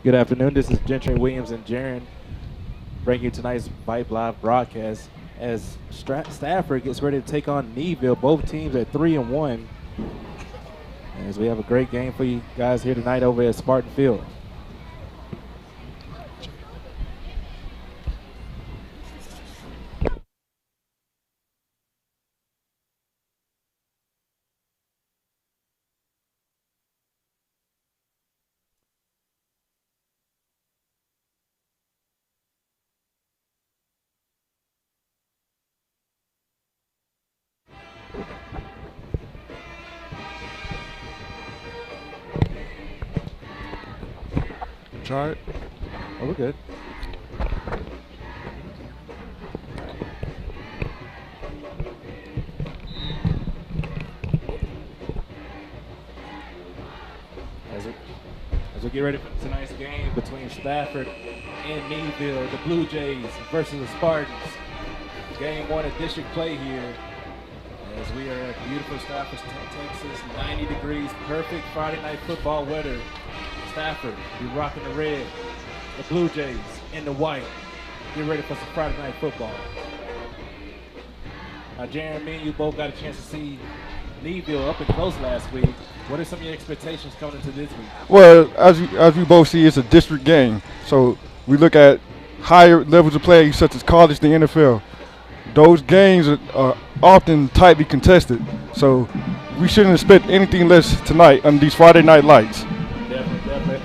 Good afternoon. This is Gentry Williams and Jaron bringing you tonight's Vype Live broadcast as Stafford gets ready to take on Needville. Both teams at 3-1. As we have a great game for you guys here tonight over at Spartan Field. Try it. Oh, we're good. As we get ready for tonight's game between Stafford and Needville, the Blue Jays versus the Spartans. Game 1 of district play here. As we are at beautiful Stafford, Texas, 90 degrees, perfect Friday night football weather. Stafford be rocking the red, the Blue Jays in the white. Get ready for some Friday night football. Now, Jaron, me and you both got a chance to see Needville up and close last week. What are some of your expectations coming into this week? Well, as we both see, it's a district game. So we look at higher levels of play, such as college, the NFL. Those games are often tightly contested. So we shouldn't expect anything less tonight under these Friday night lights. Definitely.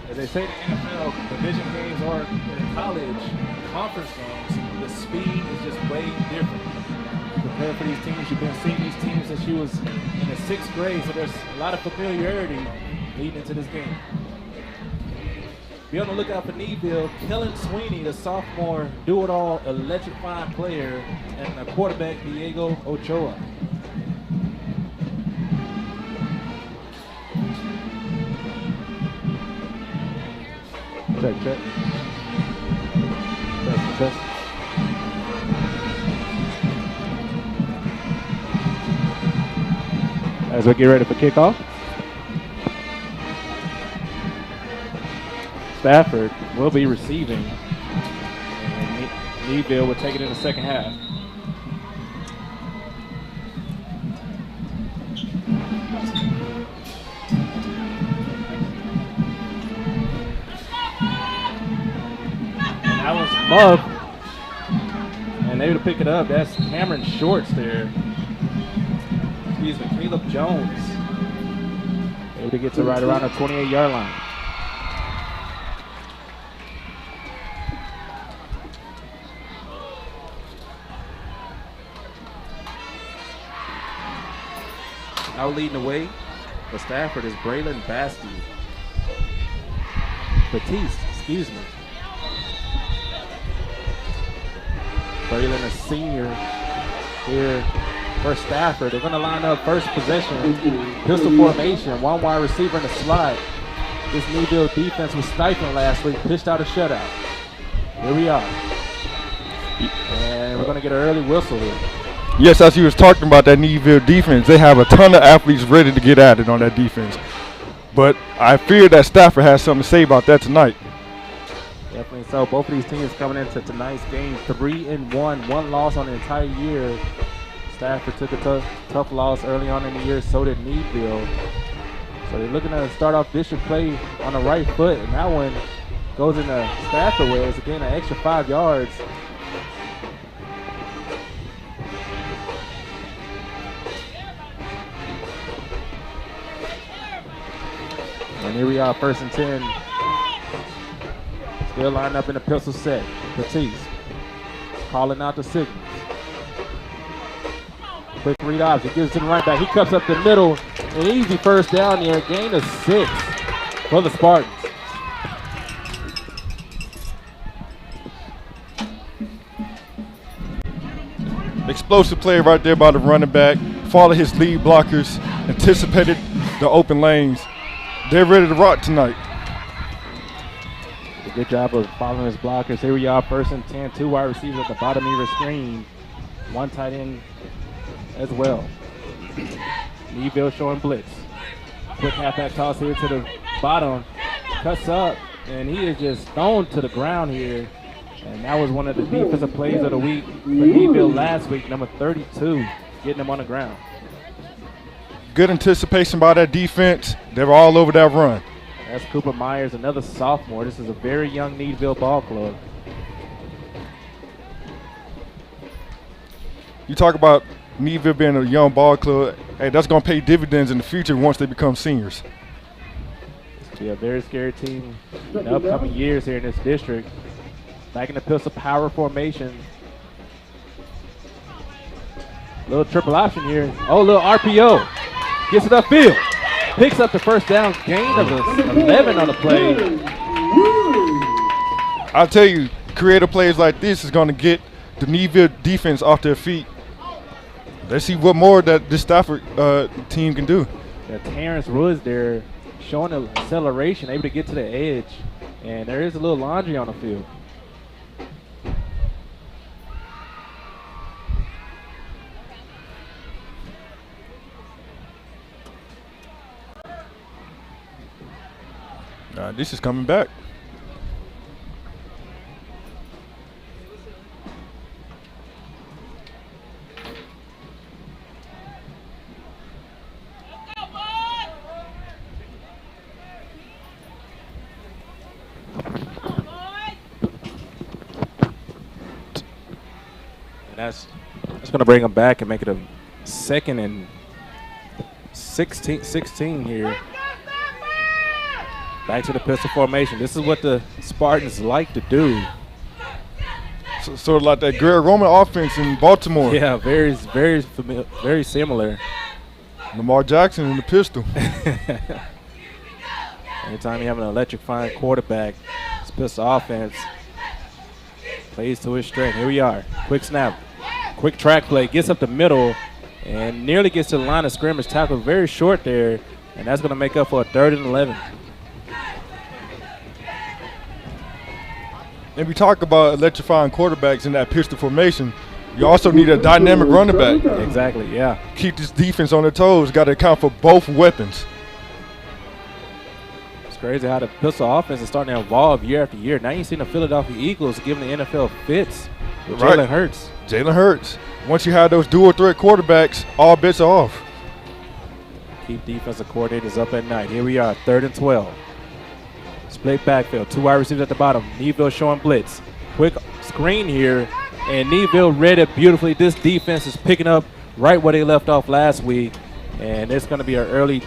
As they say in the NFL, division games or in college, conference games, the speed is just way different. Prepare for these teams. You've been seeing these teams since you was in the 6th grade, so there's a lot of familiarity leading into this game. Be on the lookout for Needville. Kellen Sweeney, the sophomore do-it-all electrifying player, and the quarterback Diego Ochoa. Check. Test. As we get ready for kickoff, Stafford will be receiving, and Needville will take it in the second half. And that was Muff, and able to pick it up. That's Cameron Shorts there. Excuse me, Caleb Jones. Able to get to right around the 28-yard line. Now leading the way for Stafford is Braylon Batiste, excuse me. Braylon, a senior here for Stafford. They're going to line up first possession, pistol formation, one wide receiver in the slot. This Needville defense was stifling last week, pitched out a shutout. Here we are. And we're going to get an early whistle here. Yes, as you was talking about that Needville defense, they have a ton of athletes ready to get at it on that defense. But I fear that Stafford has something to say about that tonight. Definitely so. Both of these teams coming into tonight's game 3-1, one loss on the entire year. Stafford took a tough loss early on in the year, so did Needville. So they're looking to start off district play on the right foot, and that one goes into Stafford way. It's again an extra 5 yards. And here we are, 1st and 10. Still lined up in the pistol set. Batiste calling out the signals. Quick read option, gives it to the right back. He cuts up the middle. An easy first down here. Gain of 6 for the Spartans. Explosive play right there by the running back. Followed his lead blockers, anticipated the open lanes. They're ready to rock tonight. A good job of following his blockers. Here we are, 1st and 10. 2 wide receivers at the bottom of your screen. 1 tight end as well. Needville showing blitz. Quick halfback toss here to the bottom. cuts up, and he is just thrown to the ground here. And that was one of the defensive plays of the week for Needville last week, number 32, getting him on the ground. Good anticipation by that defense. They were all over that run. That's Cooper Myers, another sophomore. This is a very young Needville ball club. You talk about Needville being a young ball club. Hey, that's going to pay dividends in the future once they become seniors. Be a very scary team in the upcoming years here in this district. Back in the pistol power formation. Little triple option here. Oh, little RPO. Gets it upfield. Picks up the first down. Gain of 11 on the play. I'll tell you, creative plays like this is going to get the Needville defense off their feet. Let's see what more that this Stafford team can do. Yeah, Terrence Woods there showing the acceleration, able to get to the edge. And there is a little laundry on the field. This is coming back. That's going to bring them back and make it a 2nd and 16 here. Back to the pistol formation. This is what the Spartans like to do. So, sort of like that Greg Roman offense in Baltimore. Yeah, very similar. Lamar Jackson in the pistol. Anytime you have an electrifying quarterback, this pistol offense plays to his strength. Here we are. Quick snap. Quick track play. Gets up the middle and nearly gets to the line of scrimmage. Tackle very short there, and that's going to make up for a 3rd and 11. And we talk about electrifying quarterbacks in that pistol formation. You also need a dynamic running back. Exactly, yeah. Keep this defense on their toes. Got to account for both weapons. It's crazy how the pistol offense is starting to evolve year after year. Now you've seen the Philadelphia Eagles giving the NFL fits with Jalen Hurts. Jalen Hurts. Once you have those dual threat quarterbacks, all bets are off. Keep defensive coordinators up at night. Here we are, 3rd and 12. Split backfield, 2 wide receivers at the bottom. Needville showing blitz. Quick screen here, and Needville read it beautifully. This defense is picking up right where they left off last week, and it's going to be an early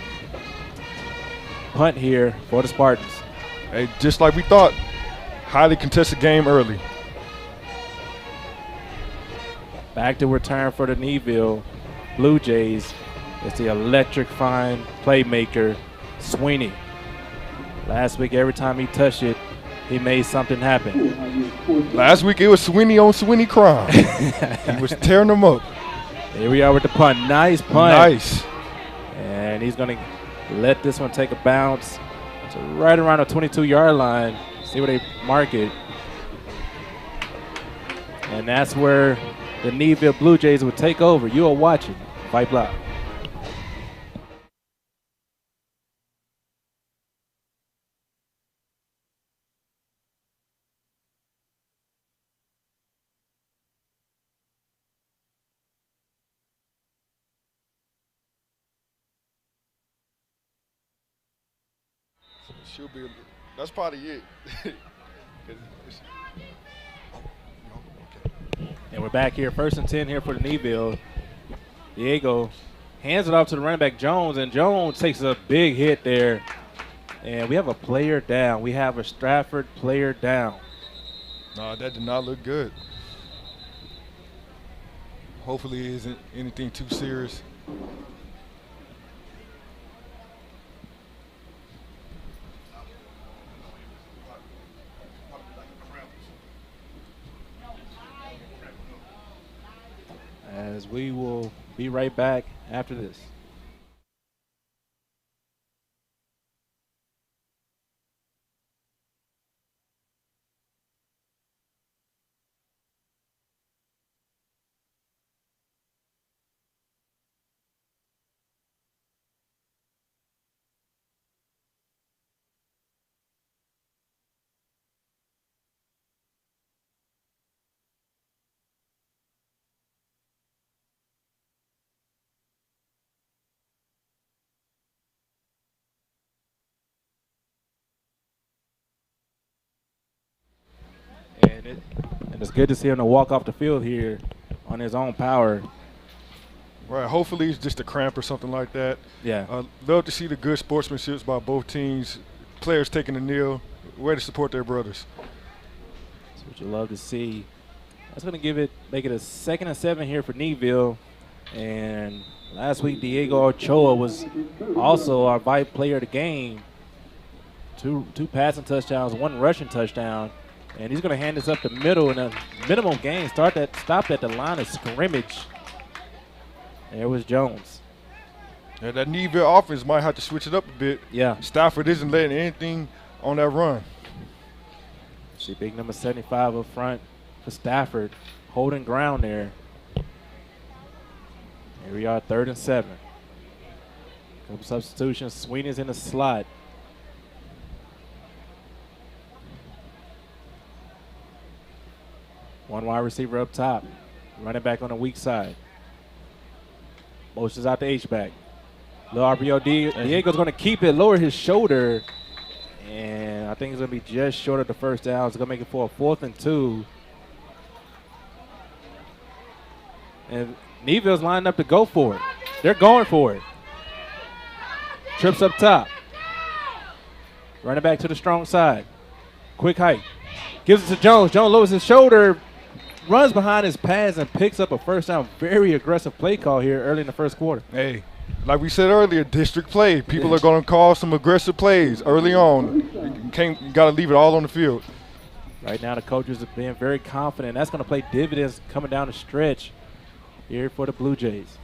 punt here for the Spartans. Hey, just like we thought, highly contested game early. Back to return for the Needville Blue Jays. It's the electrifying playmaker, Sweeney. Last week, every time he touched it, he made something happen. Last week, it was Sweeney on Sweeney crime. He was tearing them up. Here we are with the punt. Nice punt. Nice. And he's going to let this one take a bounce to right around the 22-yard line. See where they mark it. And that's where the Needville Blue Jays would take over. You are watching Vype Live. She'll be. That's probably it. And we're back here, 1st and 10 here for the Needville. Diego hands it off to the running back Jones, and Jones takes a big hit there. And we have a player down. We have a Stafford player down. No, that did not look good. Hopefully it isn't anything too serious. As we will be right back after this. It's good to see him to walk off the field here on his own power. Right. Hopefully it's just a cramp or something like that. Yeah. Love to see the good sportsmanship by both teams. Players taking a kneel, way to support their brothers. That's what you love to see. That's going to make it a 2nd and 7 here for Needville. And last week, Diego Ochoa was also our Vype player of the game. Two passing touchdowns, 1 rushing touchdown. And he's going to hand this up the middle in a minimum gain. Stopped at the line of scrimmage. There was Jones. And that Needville offense might have to switch it up a bit. Yeah. Stafford isn't letting anything on that run. See big number 75 up front for Stafford, holding ground there. Here we are, 3rd and 7. Couple substitutions. Sweeney's in the slot. One wide receiver up top. Running back on the weak side. Motions out the H-back. Little RPO. Diego's going to keep it, lower his shoulder. And I think it's going to be just short of the first down. It's going to make it for a 4th and 2. And Needville's lined up to go for it. They're going for it. Trips up top. Running back to the strong side. Quick hike. Gives it to Jones. Jones lowers his shoulder. Runs behind his pads and picks up a first down. Very aggressive play call here early in the first quarter. Hey, like we said earlier, district play. People are going to call some aggressive plays early on. You got to leave it all on the field. Right now the coaches are being very confident. That's going to play dividends coming down the stretch here for the Blue Jays.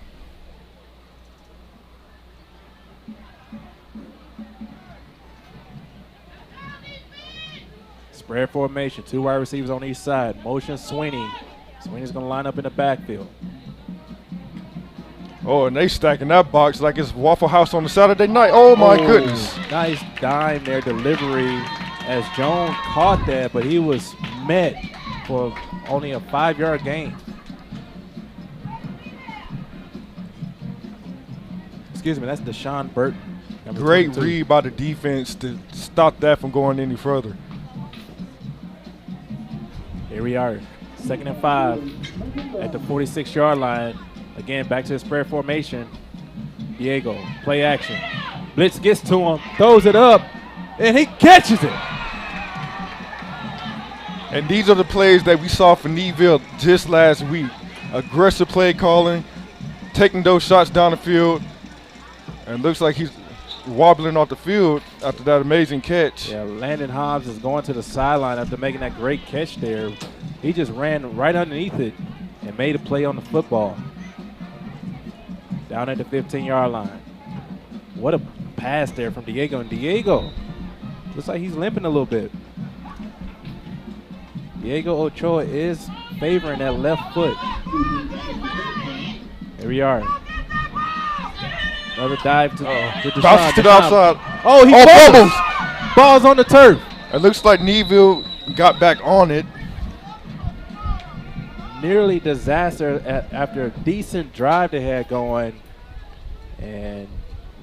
Spread formation, 2 wide receivers on each side. Motion Sweeney. Sweeney's going to line up in the backfield. Oh, and they stacking that box like it's Waffle House on a Saturday night. Oh, my goodness. Nice dime there, delivery, as Jones caught that, but he was met for only a 5-yard gain. Excuse me, that's Deshaun Burton. Great read by the defense to stop that from going any further. Here we are, 2nd and 5 at the 46-yard line. Again, back to the spread formation. Diego, play action. Blitz gets to him, throws it up, and he catches it. And these are the plays that we saw for Needville just last week. Aggressive play calling, taking those shots down the field, and looks like he's wobbling off the field after that amazing catch. Yeah, Landon Hobbs is going to the sideline after making that great catch there. He just ran right underneath it and made a play on the football. Down at the 15-yard line. What a pass there from Diego. And Diego looks like he's limping a little bit. Diego Ochoa is favoring that left foot. Here we are. Another dive to Deshaun. Bounces to the outside. Oh, he fumbles. Ball's on the turf. It looks like Needville got back on it. Nearly disaster after a decent drive they had going, and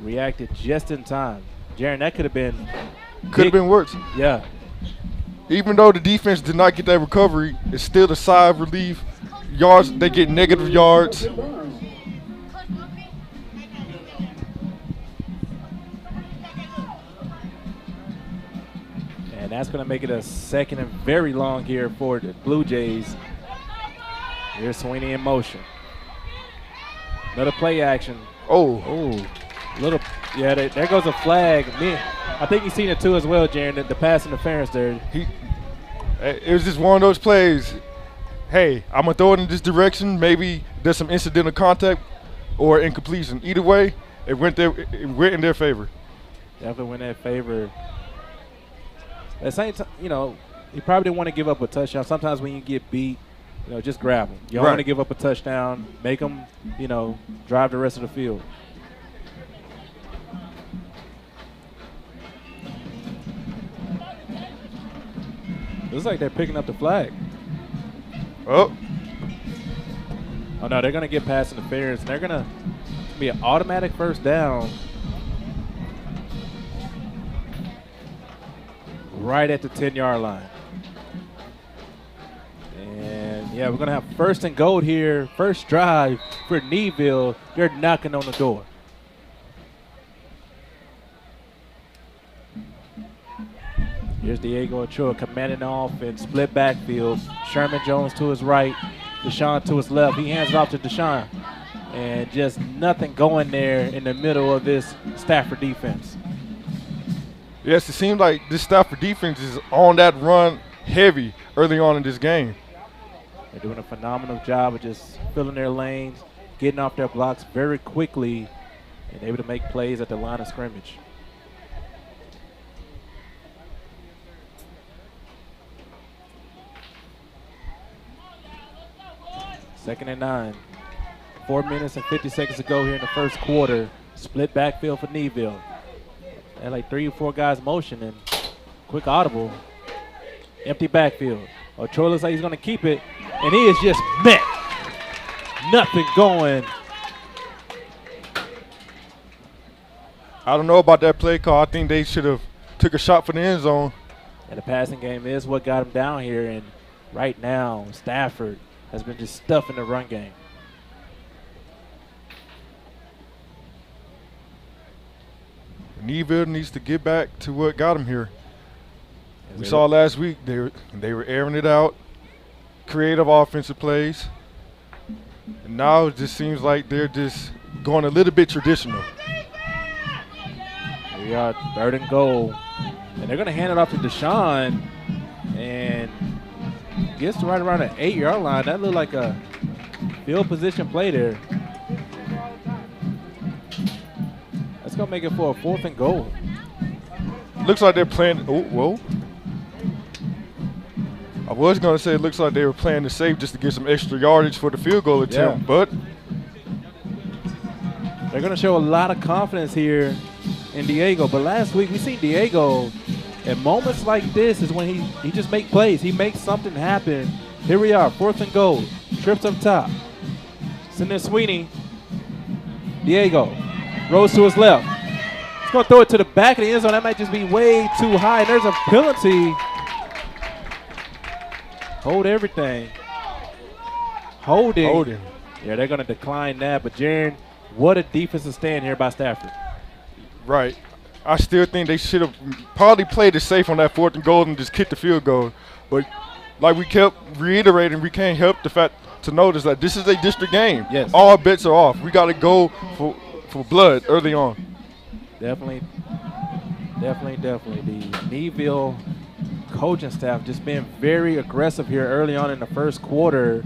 reacted just in time. Jaron, that could have been worse. Yeah. Even though the defense did not get that recovery, it's still a sigh of relief. Yards, they get negative yards. And that's going to make it a 2nd and very long here for the Blue Jays. Here's Sweeney in motion. Another play action. There goes a flag. I think you've seen it too as well, Jaron, the pass interference there. It was just one of those plays. Hey, I'm going to throw it in this direction. Maybe there's some incidental contact or incompletion. Either way, it went in their favor. Definitely went in their favor. At the same time, you probably didn't want to give up a touchdown. Sometimes when you get beat, just grab them. You don't want to give up a touchdown. Make them, drive the rest of the field. Looks like they're picking up the flag. Oh no, they're going to get pass interference. They're going to be an automatic first down right at the 10-yard line. And Yeah, we're going to have first and goal here. First drive for Needville. They're knocking on the door. Here's Diego Ochoa commanding the offense. Split backfield. Sherman Jones to his right. Deshaun to his left. He hands it off to Deshaun. And just nothing going there in the middle of this Stafford defense. Yes, it seems like this Stafford defense is on that run heavy early on in this game. They're doing a phenomenal job of just filling their lanes, getting off their blocks very quickly, and able to make plays at the line of scrimmage. Second and 9. 4 minutes and 50 seconds to go here in the first quarter. Split backfield for Needville. And like 3 or 4 guys motioning. Quick audible. Empty backfield. Ochoa looks like he's going to keep it. And he is just met. Nothing going. I don't know about that play call. I think they should have took a shot for the end zone. And the passing game is what got him down here. And right now, Stafford has been just stuffing the run game. Needville needs to get back to what got him here. We saw last week they were airing it out, creative offensive plays. And now it just seems like they're just going a little bit traditional. Here we are, 3rd and goal. And they're going to hand it off to Deshaun. And gets to right around the 8-yard line. That looked like a field position play there. That's going to make it for a 4th and goal. Looks like they're playing. Oh, whoa. I was going to say it looks like they were playing the safe just to get some extra yardage for the field goal attempt, but they're going to show a lot of confidence here in Diego. But last week we seen Diego at moments like this is when he just makes plays. He makes something happen. Here we are, 4th and goal. Trips up top. Send in Sweeney. Diego rolls to his left. He's going to throw it to the back of the end zone. That might just be way too high. And there's a penalty. Hold everything. Holding. Yeah, they're going to decline that. But, Jaron, what a defensive stand here by Stafford. Right. I still think they should have probably played it safe on that 4th and goal and just kicked the field goal. But like we kept reiterating, we can't help the fact to notice that this is a district game. Yes. All bets are off. We got to go for blood early on. Definitely. The Needville coaching staff just being very aggressive here early on in the first quarter.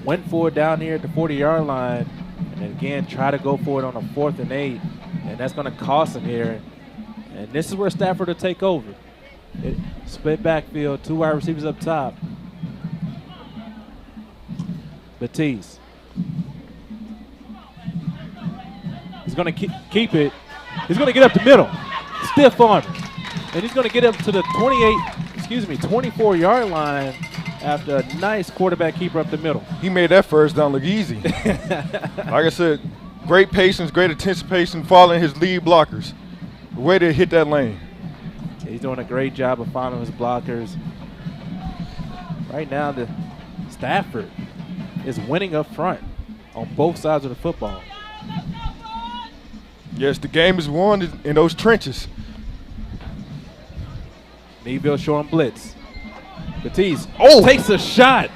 Went for it down here at the 40-yard line. And then again, try to go for it on a 4th and 8. And that's going to cost them here. And this is where Stafford will take over. Split backfield, 2 wide receivers up top. Batiste. He's going to keep it. He's going to get up the middle. Stiff arm. And he's going to get up to the 24-yard line after a nice quarterback keeper up the middle. He made that first down look easy. Like I said, great patience, great anticipation, following his lead blockers. The way to hit that lane. He's doing a great job of following his blockers. Right now, the Stafford is winning up front on both sides of the football. Yes, the game is won in those trenches. Needville showing blitz. Batiste takes a shot.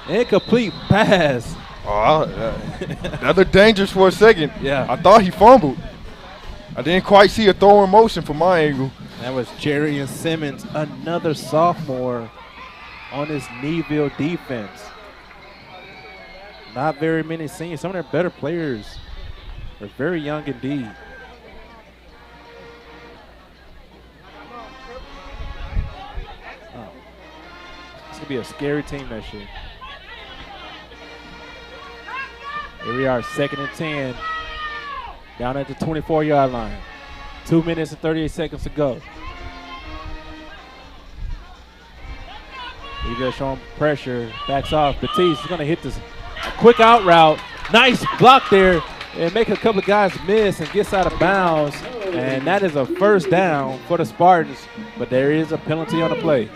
Incomplete pass. That looked dangerous for a second. Yeah. I thought he fumbled. I didn't quite see a throwing motion from my angle. That was Jerry Simmons, another sophomore on this Needville defense. Not very many seniors. Some of their better players are very young indeed. It's going to be a scary team next year. Here we are, 2nd and 10. Down at the 24-yard line. 2 minutes and 38 seconds to go. Needville showing pressure. Backs off. Batiste is going to hit this quick out route. Nice block there. And make a couple of guys miss and gets out of bounds. And that is a first down for the Spartans. But there is a penalty on the play.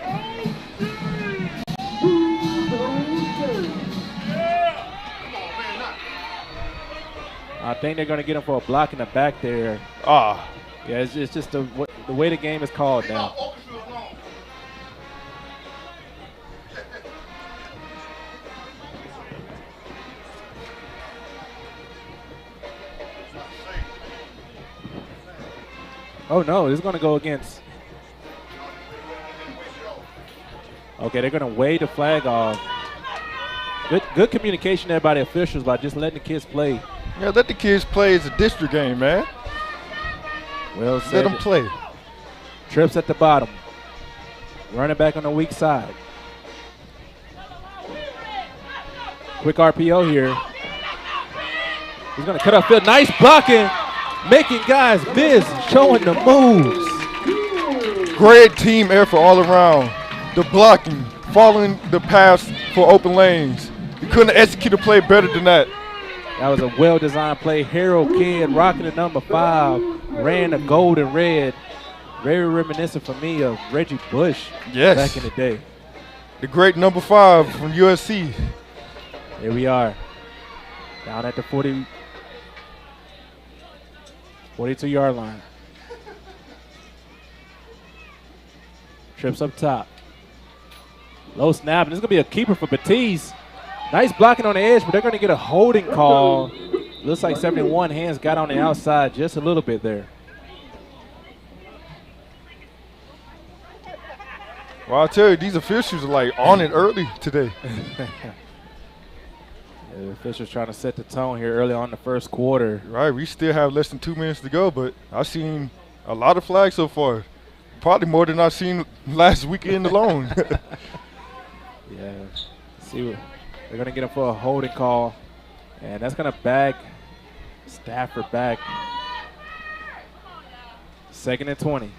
I think they're going to get him for a block in the back there. Ah. Yeah, it's just the way the game is called now. Oh, no, this is going to go against. Okay, they're going to wave the flag off. Good communication there by the officials by just letting the kids play. Yeah, let the kids play. It's a district game, man. Well said. Let them play. Trips at the bottom. Running back on the weak side. Quick RPO here. He's going to cut upfield. Nice blocking. Making guys miss. Showing the moves. Great team effort all around. The blocking, following the pass for open lanes. You couldn't execute a play better than that. That was a well-designed play. Harold Kidd rocking the number 5. Ran the gold and red. Very reminiscent for me of Reggie Bush back in the day. The great number 5 from USC. Here we are. Down at the 42-yard line. Trips up top. Low snap, and this is going to be a keeper for Batiste. Nice blocking on the edge, but they're going to get a holding call. Looks like 71 hands got on the outside just a little bit there. Well, I'll tell you, these officials are like on it early today. The officials trying to set the tone here early on in the first quarter. Right, we still have less than 2 minutes to go, but I've seen a lot of flags so far. Probably more than I've seen last weekend alone. Yeah, see what they're gonna get him for a holding call, and that's gonna bag Stafford back. 2nd and 20.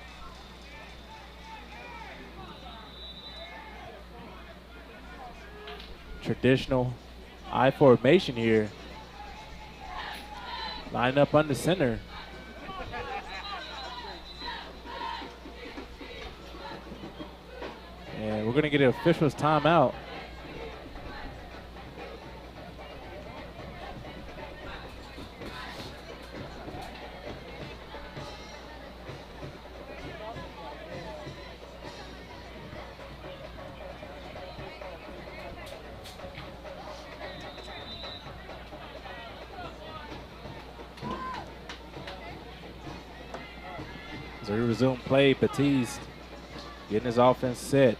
Traditional I formation here. Line up under center. And we're going to get an official's timeout. So we resume play. Batiste getting his offense set.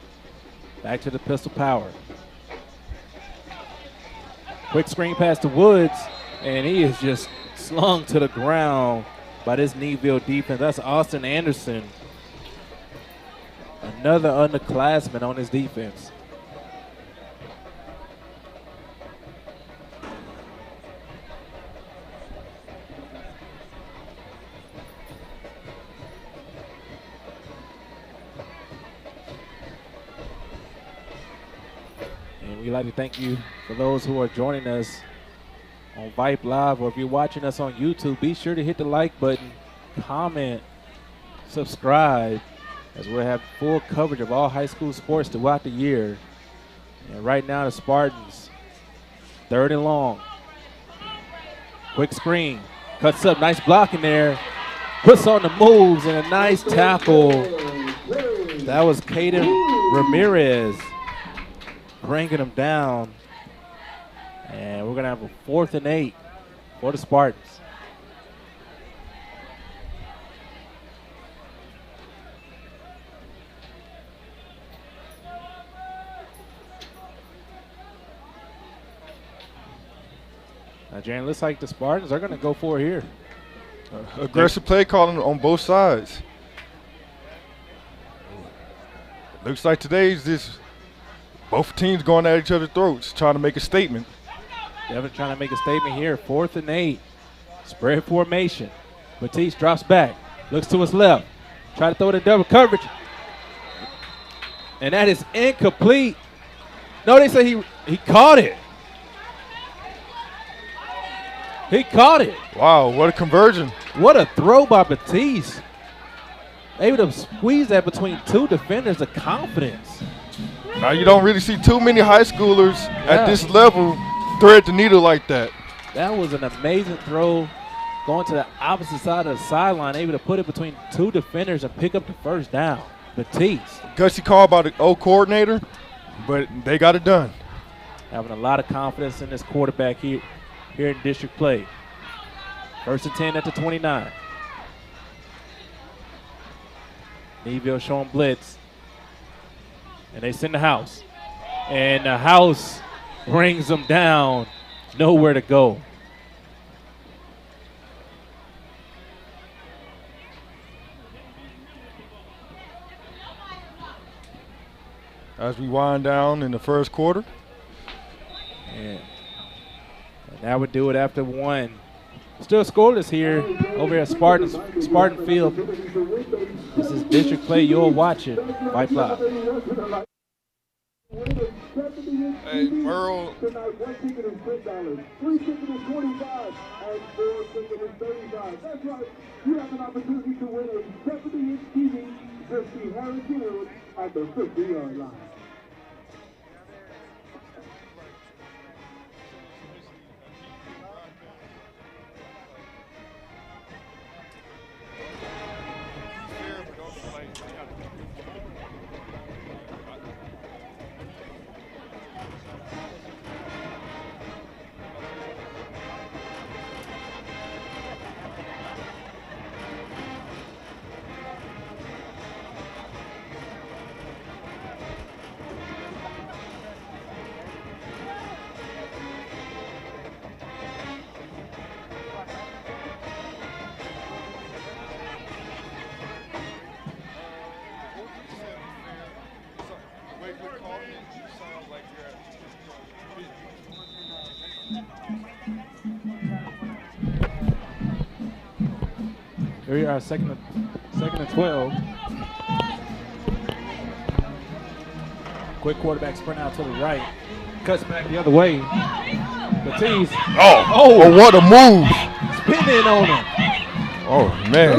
Back to the pistol power. Quick screen pass to Woods, and he is just slung to the ground by this Needville defense. That's Austin Anderson. Another underclassman on his defense. We'd like to thank you for those who are joining us on Vype Live, or if you're watching us on YouTube, be sure to hit the like button, comment, subscribe, as we'll have full coverage of all high school sports throughout the year. And right now the Spartans, 3rd and long. Quick screen, cuts up, nice blocking there, puts on the moves, and a nice tackle. That was Caden Ramirez bringing him down. And we're going to have a 4th and 8 for the Spartans. Now, Jaren, looks like the Spartans are going to go for it here. Aggressive play calling on both sides. Looks like today's this. Both teams going at each other's throats, trying to make a statement. Devin trying to make a statement here. 4th and 8. Spread formation. Batiste drops back. Looks to his left. Try to throw it in double coverage. And that is incomplete. No, they say he caught it. He caught it. Wow, what a conversion. What a throw by Batiste. Able to squeeze that between 2 defenders of confidence. Now you don't really see too many high schoolers at this level thread the needle like that. That was an amazing throw going to the opposite side of the sideline, able to put it between two defenders and pick up the first down. Batiste. Gutsy call by the old coordinator, but they got it done. Having a lot of confidence in this quarterback here in district play. 1st and 10 at the 29. Needville showing blitz. And they send the house. And the house brings them down. Nowhere to go. As we wind down in the first quarter. And that would do it after one. Still scoreless here over at Spartan Field. This is district play. You'll watch it. Vype Live. Hey, Merle. Tonight, one ticket is $10, 3 tickets is $25, and 4 tickets is $35. That's right. You have an opportunity to win a 70-inch TV just behind you at the 50-yard line. Here we are, second and 12. Quick quarterback sprint out to the right. Cuts back the other way. Batiste. Oh, what a move. Spinning on him. Oh, man.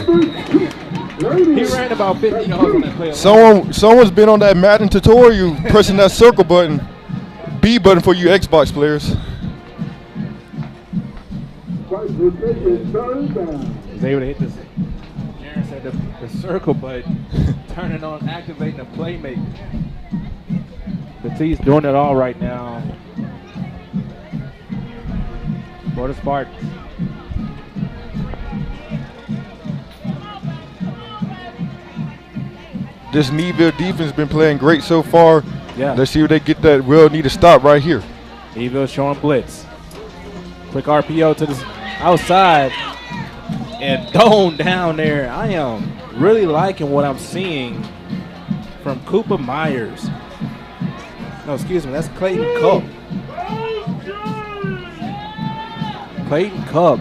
He ran about 50 yards on that play. Someone's been on that Madden tutorial pressing that circle button, B button for you Xbox players. He's able to hit this. Aaron said the circle button, turning on, activating the playmaker. Batiste doing it all right now for the Spartans. This Needville defense has been playing great so far. Yeah. Let's see if they get that well needed stop right here. Needville showing blitz. Quick RPO to the outside and thrown down there. I am really liking what I'm seeing from Cooper Myers. No, excuse me, that's Clayton Cup. Clayton Cup.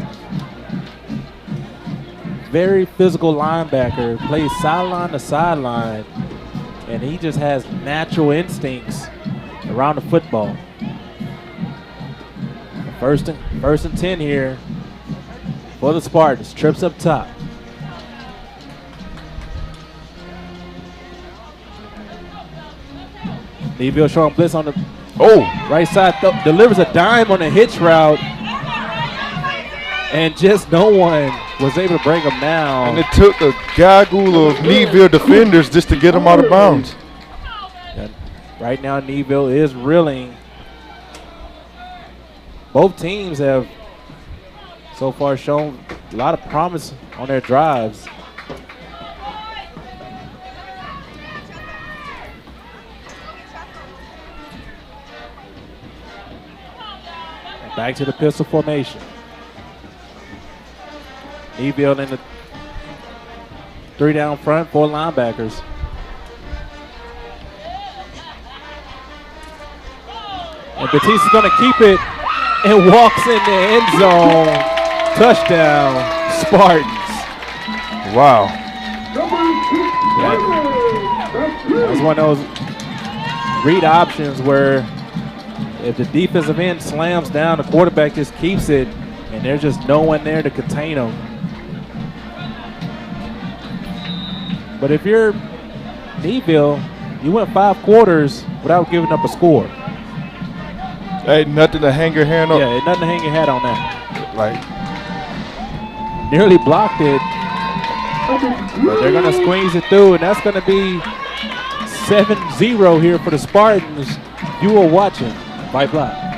Very physical linebacker, plays sideline to sideline, and he just has natural instincts around the football. First and 10 here for the Spartans. Trips up top. Needville showing blitz on the right side. Delivers a dime on a hitch route. And just no one was able to bring him down. And it took a gaggle of Needville defenders just to get him out of bounds. And right now, Needville is reeling. Both teams have so far shown a lot of promise on their drives. And back to the pistol formation. Needville in the 3 down front, 4 linebackers. And Batiste is going to keep it and walks in the end zone. Touchdown, Spartans. Wow. That was one of those read options where if the defensive end slams down, the quarterback just keeps it, and there's just no one there to contain him. But if you're Needville, you went 5 quarters without giving up a score. Hey, nothing to hang your hand on. Yeah, nothing to hang your hat on that. Like, nearly blocked it. But they're going to squeeze it through, and that's going to be 7-0 here for the Spartans. You are watching Vype Live.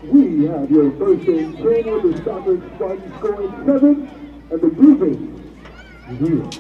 We have your first and 10 with the Stafford Spartans scoring 7 and the grouping 0.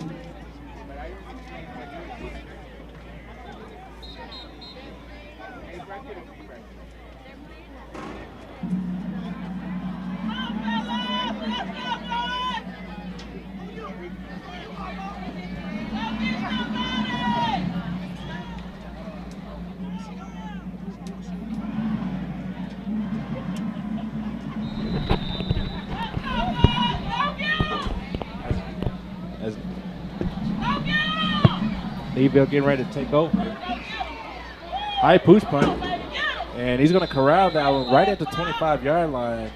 Needville getting ready to take over. High push punt. And he's going to corral that one right at the 25-yard line.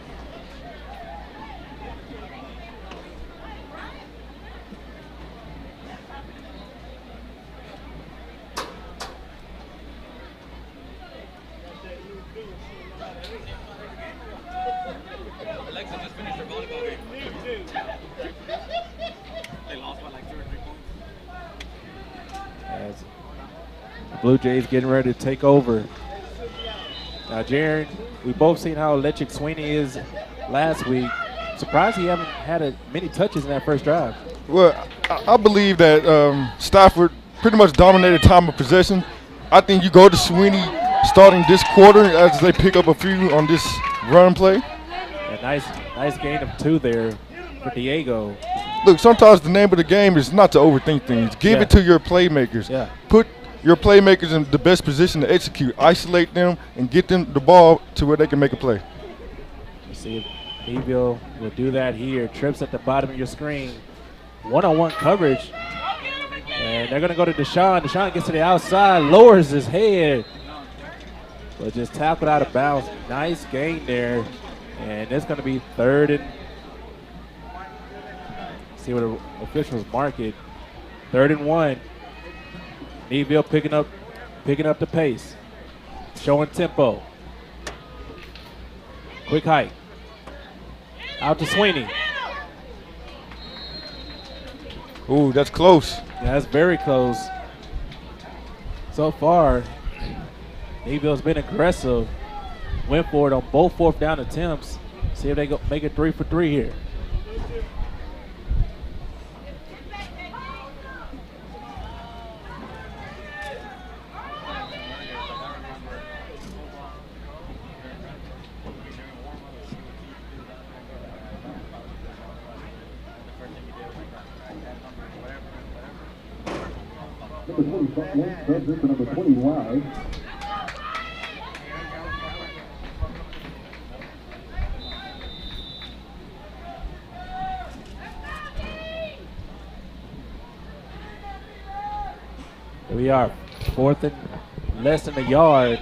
Blue Jays getting ready to take over. Now, Jaron, we both seen how electric Sweeney is last week. Surprised he haven't had many touches in that first drive. Well, I believe that Stafford pretty much dominated time of possession. I think you go to Sweeney starting this quarter as they pick up a few on this run play. A nice gain of 2 there for Diego. Look, sometimes the name of the game is not to overthink things. Give it to your playmakers. Yeah. Put your playmakers in the best position to execute. Isolate them and get them the ball to where they can make a play. Let's see if Needville will do that here. Trips at the bottom of your screen. One-on-one coverage. And they're going to go to Deshaun. Deshaun gets to the outside, lowers his head. But just tackled out of bounds. Nice gain there. And it's going to be 3rd and, see what the officials mark it. 3rd and 1. Needville picking up the pace, showing tempo. Quick hike. Out to Sweeney. Ooh, that's close. Yeah, that's very close. So far, Needville's been aggressive. Went for it on both 4th down attempts. See if they go make it 3 for 3 here. Number 20 wide. Here we are, 4th and less than a yard.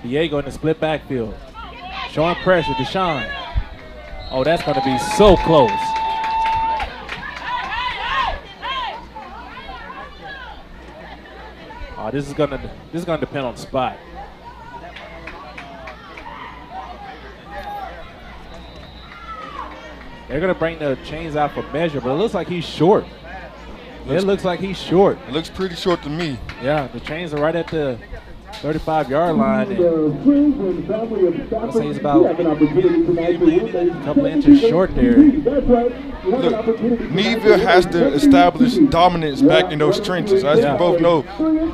Diego in the split backfield. Showing pressure, Deshaun. Oh, that's going to be so close. Oh, this is gonna depend on the spot. They're gonna bring the chains out for measure, but it looks like he's short. It looks like he's short. It looks pretty short to me. Yeah, the chains are right at the 35-yard line. And I'll say he's about a couple inches short there. Look, Needville has to establish dominance back in those trenches. As you both know,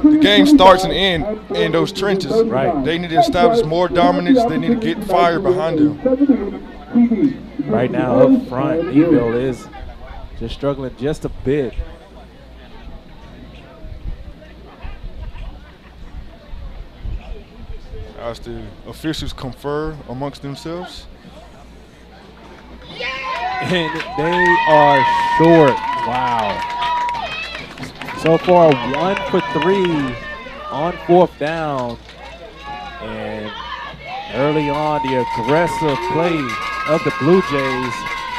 the game starts and ends in those trenches. Right. They need to establish more dominance. They need to get fire behind them. Right now, up front, Needville is just struggling just a bit. As the officials confer amongst themselves. And they are short. Wow. So far, 1 for 3 on 4th down. And early on, the aggressive play of the Blue Jays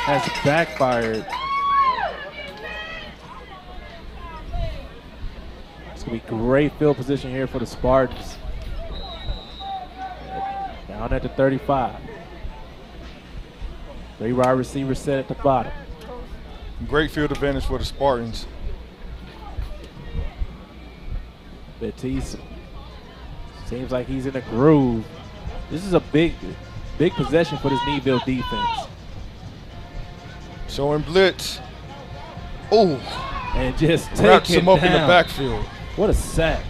has backfired. It's going to be great field position here for the Spartans. Down at the 35. 3 wide receivers set at the bottom. Great field advantage for the Spartans. Batiste seems like he's in a groove. This is a big possession for this Needville defense. Showing blitz. Oh, And just wraps taking him up in the down. backfield. What a sack.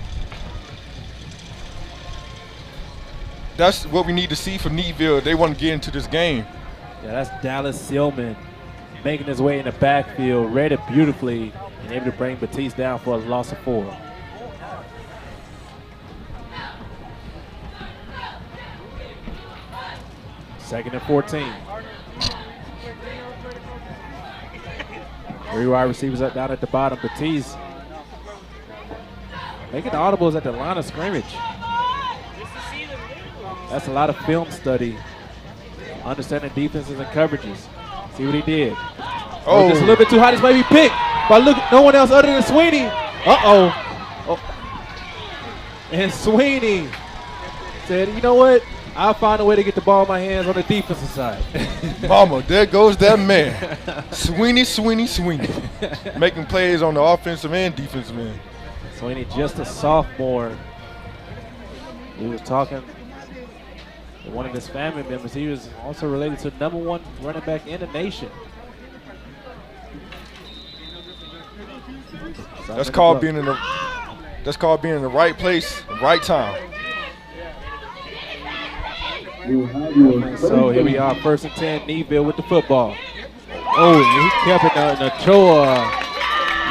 That's what we need to see from Needville. They want to get into this game. Yeah, that's Dallas Silman making his way in the backfield, read it beautifully, and able to bring Batiste down for a loss of 4. Second and 14. 3 wide receivers up down at the bottom. Batiste making audibles at the line of scrimmage. That's a lot of film study, understanding defenses and coverages. See what he did. Oh, just a little bit too high. This may be picked by no one else other than Sweeney. Oh. And Sweeney said, you know what? I'll find a way to get the ball in my hands on the defensive side. Mama, there goes that man. Sweeney. Making plays on the offensive and defensive end. Sweeney, just a sophomore. He was talking to one of his family members. He was also related to the #1 running back in the nation. That's called being in the right place, right time. So here we are, 1st and 10, Needville with the football. Oh, and he kept it. Nachoa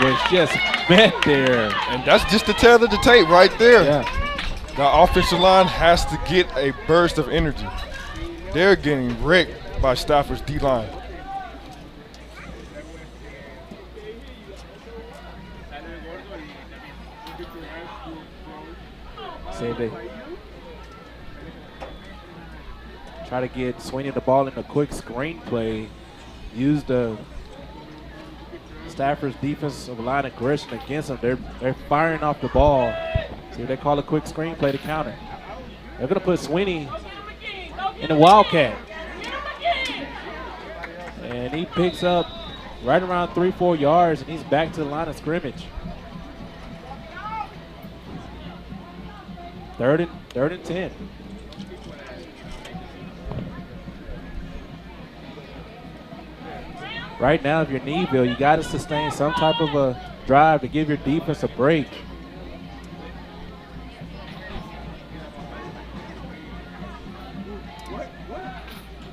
was just met there. And that's just the tail of the tape right there. Yeah. The offensive line has to get a burst of energy. They're getting wrecked by Stafford's D-line. Same day. Try to get Sweeney the ball in a quick screen play. Use the Stafford's defensive line aggression against them. They're firing off the ball. See if they call a quick screen play to counter. They're going to put Sweeney in the Wildcat. And he picks up right around 3-4 yards, and he's back to the line of scrimmage. Third and 10. Right now, if you're Needville, you got to sustain some type of a drive to give your defense a break.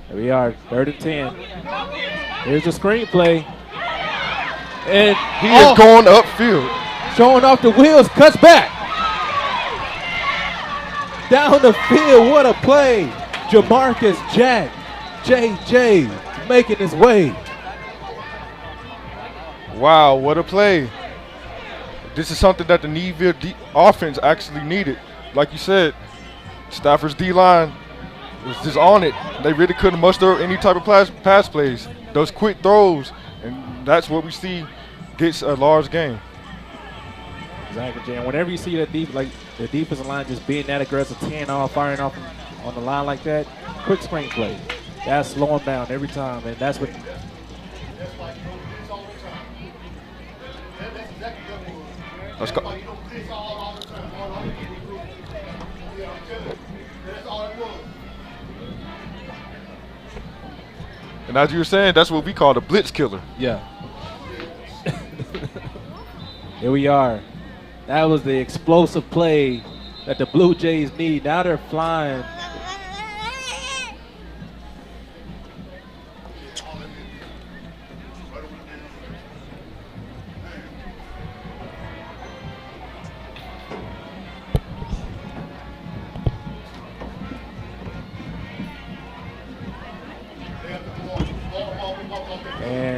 Here we are, 3rd and 10. Here's the screenplay. And he is going upfield. Showing off the wheels, cuts back. Down the field, what a play. Jamarcus Jack, JJ, making his way. Wow, what a play. This is something that the Needville offense actually needed. Like you said, Stafford's D-line was just on it. They really couldn't muster any type of pass plays. Those quick throws, and that's what we see gets a large game. Exactly, Jay. And whenever you see that the defensive line just being that aggressive, teeing off, firing off on the line like that, quick screen play. That's slow them down every time, and that's what. Let's go. And as you were saying, that's what we call the blitz killer. Yeah. Here we are. That was the explosive play that the Blue Jays need. Now they're flying.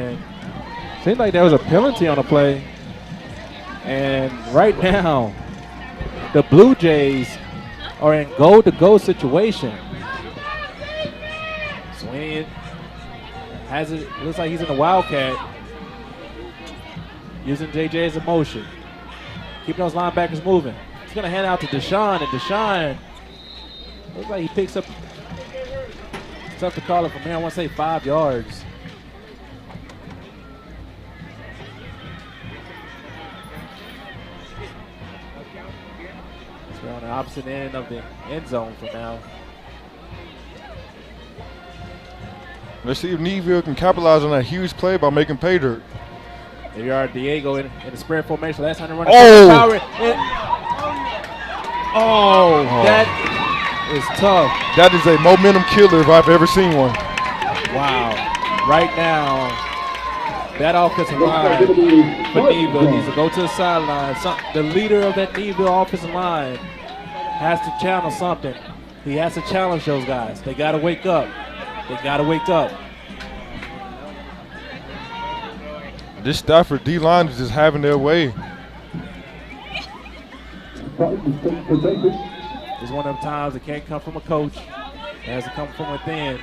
and seemed like there was a penalty on the play. And right now, the Blue Jays are in goal-to-goal situation. Sweeney has it. Looks like he's in the Wildcat, using JJ as a motion, keeping those linebackers moving. He's gonna hand out to Deshaun, and Deshaun looks like he picks up. It's tough to call it from here. I want to say 5 yards. So we're on the opposite end of the end zone for now. Let's see if Needville can capitalize on that huge play by making pay dirt. There you are, Diego in the spread formation. Last time they run Oh! That is tough. That is a momentum killer if I've ever seen one. Wow. Right now, that offensive line for Needville needs to go to the sideline. The leader of that Needville offensive line has to channel something. He has to challenge those guys. They got to wake up. They got to wake up. This Stafford D-line is just having their way. It's one of them times it can't come from a coach. It has to come from within.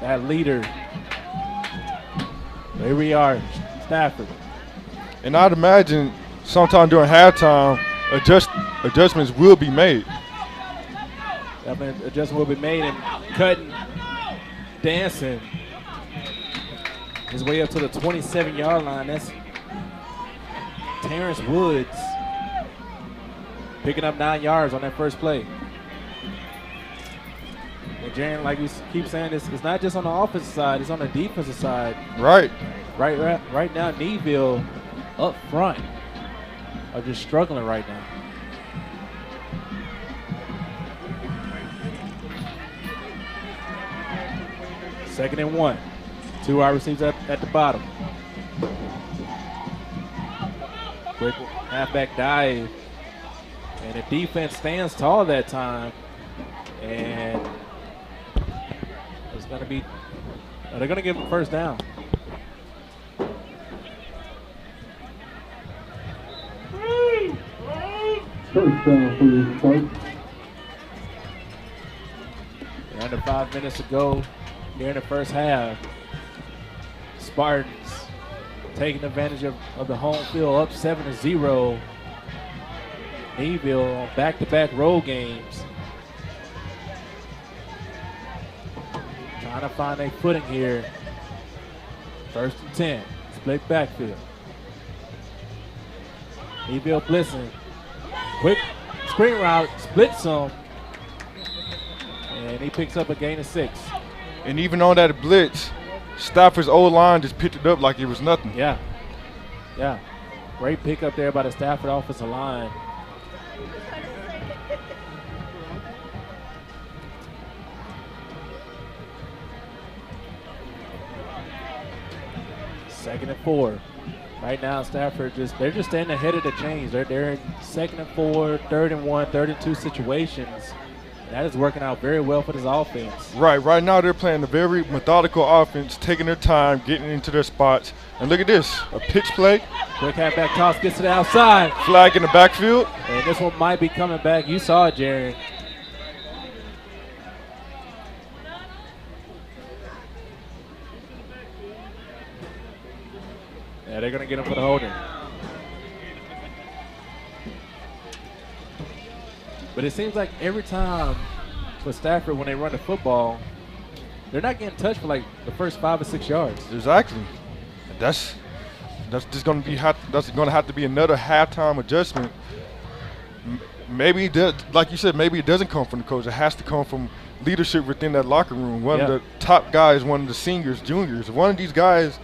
That leader. Here we are, Stafford. And I'd imagine sometime during halftime, adjustments will be made. That means adjustment will be made, and cutting, dancing his way up to the 27-yard line. That's Terrence Woods picking up 9 yards on that first play. And Jaren, like we keep saying, it's not just on the offensive side, it's on the defensive side. Right. Right now, Needville up front are just struggling right now. Second and 1. 2 wide receivers at the bottom. Quick halfback dive. And the defense stands tall that time. And it's going to be, they're going to give him first down. First down for you, Sparks. Under 5 minutes to go here in the first half. Spartans taking advantage of the home field, up 7-0. Needville on back-to-back road games. Trying to find a footing here. First and 10, split backfield. Needville blitzing. Quick screen route, splits him. And he picks up a gain of 6. And even on that blitz, Stafford's O-line just picked it up like it was nothing. Yeah. Great pick up there by the Stafford offensive line. Second and 4. Right now, Stafford they're just staying ahead of the chains. They're in second and 4, third and 1, third and 2 situations. That is working out very well for this offense. Right now they're playing a very methodical offense, taking their time, getting into their spots. And look at this, a pitch play. Quick halfback toss, gets to the outside. Flag in the backfield. And this one might be coming back. You saw it, Jared. Yeah, they're going to get him for the holding. But it seems like every time for Stafford when they run the football, they're not getting touched for like the first 5 or 6 yards. Exactly. That's just going to be that's going to have to be another halftime adjustment. Maybe like you said, maybe it doesn't come from the coach. It has to come from leadership within that locker room. One of the top guys, one of the seniors, juniors. One of these guys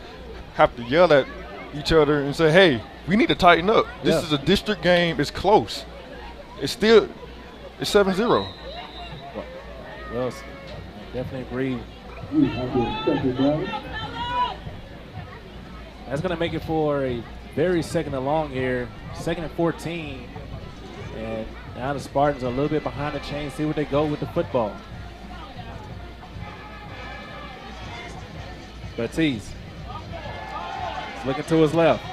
have to yell at each other and say, "Hey, we need to tighten up. This is a district game. It's close. It's 7-0. Well, I definitely agree. That's going to make it for a very second and long here. Second and 14. And now the Spartans are a little bit behind the chain. See where they go with the football. Batiste. He's looking to his left.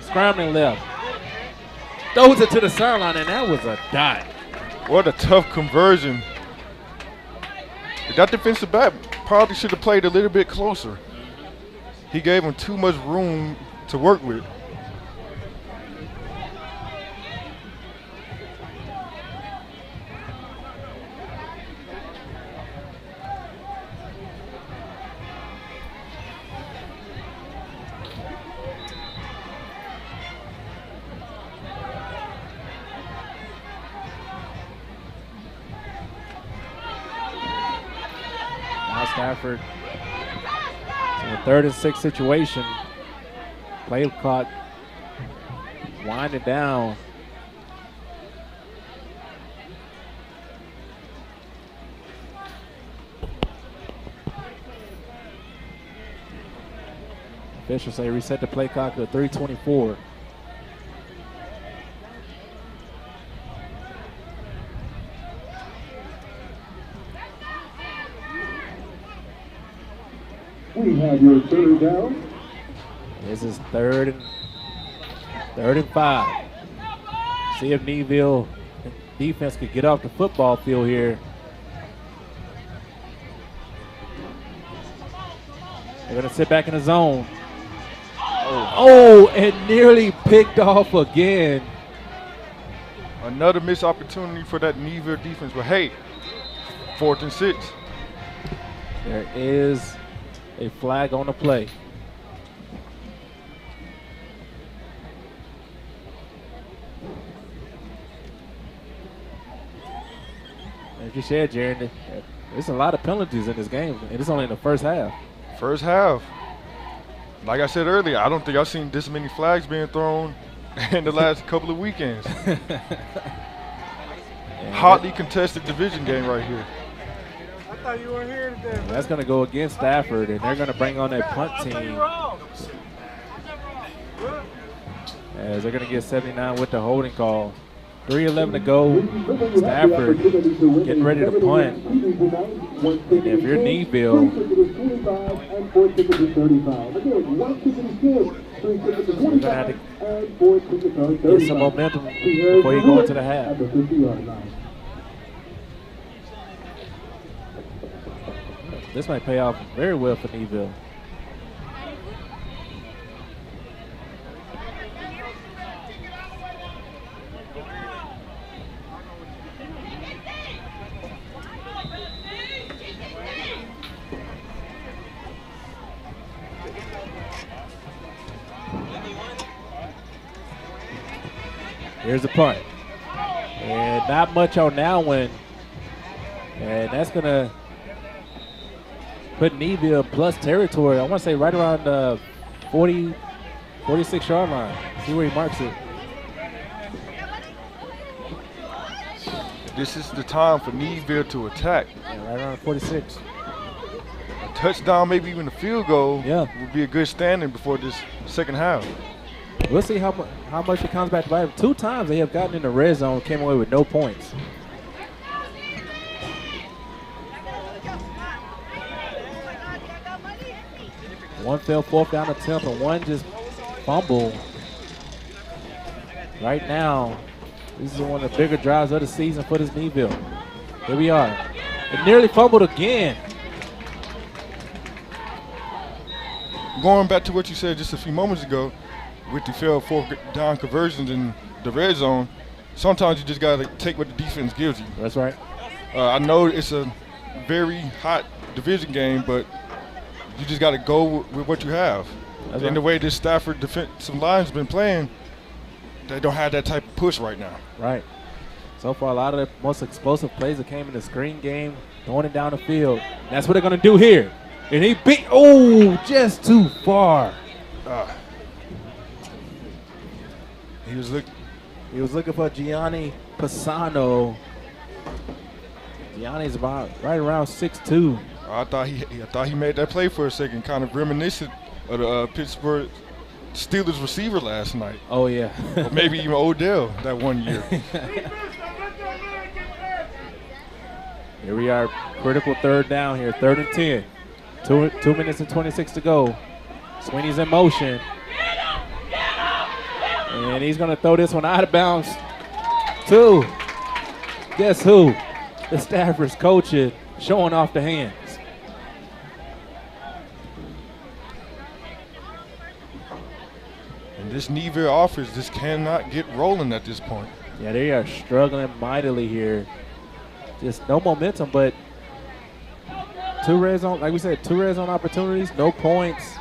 Scrambling left. Throws it to the sideline, and that was a dot. What a tough conversion. That defensive back probably should have played a little bit closer. He gave him too much room to work with. Stafford in a 3rd and 6 situation. Play clock winding down. Officials say reset the play clock to 3:24. We have your 3rd down. This is 3rd and 5. See if Needville defense could get off the football field here. They're going to sit back in the zone. Oh, and nearly picked off again. Another missed opportunity for that Needville defense. But hey, 4th and 6. There is a flag on the play. As you said, Jaron, there's a lot of penalties in this game, and it's only in the first half. First half. Like I said earlier, I don't think I've seen this many flags being thrown in the last couple of weekends. Hotly contested division game right here. I thought you were here today. That's going to go against Stafford, and they're going to bring on that punt team. As they're going to get 79 with the holding call. 3:11 to go. Stafford getting ready to punt. And if you're Needville, you're going to have to get some momentum before you go into the half. This might pay off very well for Needville. Here's the punt. And not much on that one. And that's going to put Needville plus territory. I want to say right around the 46-yard line. See where he marks it. This is the time for Needville to attack. Yeah, right around 46. A touchdown, maybe even a field goal, Yeah, would be a good standing before this second half. we'll see how much it comes back to bite. 2 times they have gotten in the red zone, came away with no points. One fell 4th down attempt, and one just fumbled. Right now, this is one of the bigger drives of the season for this Needville. Here we are. It nearly fumbled again. Going back to what you said just a few moments ago, with the failed 4th down conversions in the red zone, sometimes you just got to take what the defense gives you. That's right. I know it's a very hot division game, but you just got to go with what you have. That's And right. the way this Stafford defensive line's been playing, they don't have that type of push right now. Right. So far, a lot of the most explosive plays that came in the screen game, throwing it down the field. That's what they're going to do here. And he beat, just too far. He was looking for Gianni Pisano. Gianni's about right around 6'2". I thought he made that play for a second, kind of reminiscent of the Pittsburgh Steelers receiver last night. Oh, yeah. Or maybe even Odell that one year. Here we are, critical 3rd down here, 3rd and 10. 2 minutes and 26 to go. Sweeney's in motion. And he's going to throw this one out of bounds. Guess who? The Stafford's coaching, showing off the hands. And this Needville offense just cannot get rolling at this point. Yeah, they are struggling mightily here. Just no momentum, but two red zone, like we said, 2 red zone opportunities, no points.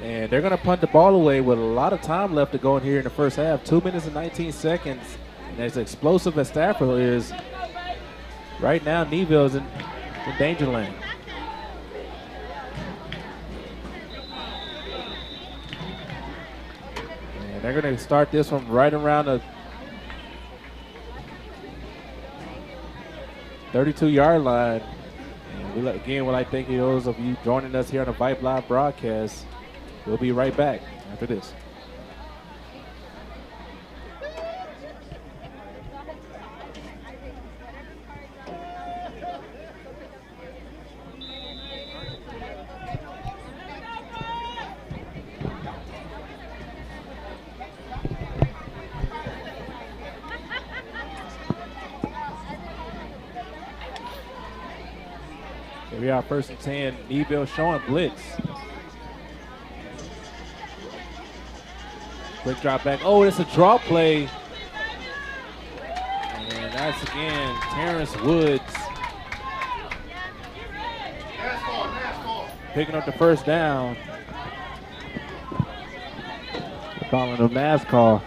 And they're going to punt the ball away with a lot of time left to go in here in the first half. 2 minutes and 19 seconds. And as explosive as Stafford is, right now Needville is in danger lane. And they're going to start this one right around the 32-yard line. And again, we'd like to thank those of you joining us here on the Vype Live broadcast. We'll be right back after this. Here we are, 1st and 10. Needville showing blitz. Quick drop back. Oh, it's a draw play. And that's again Terrence Woods picking up the first down. Calling a NASCAR.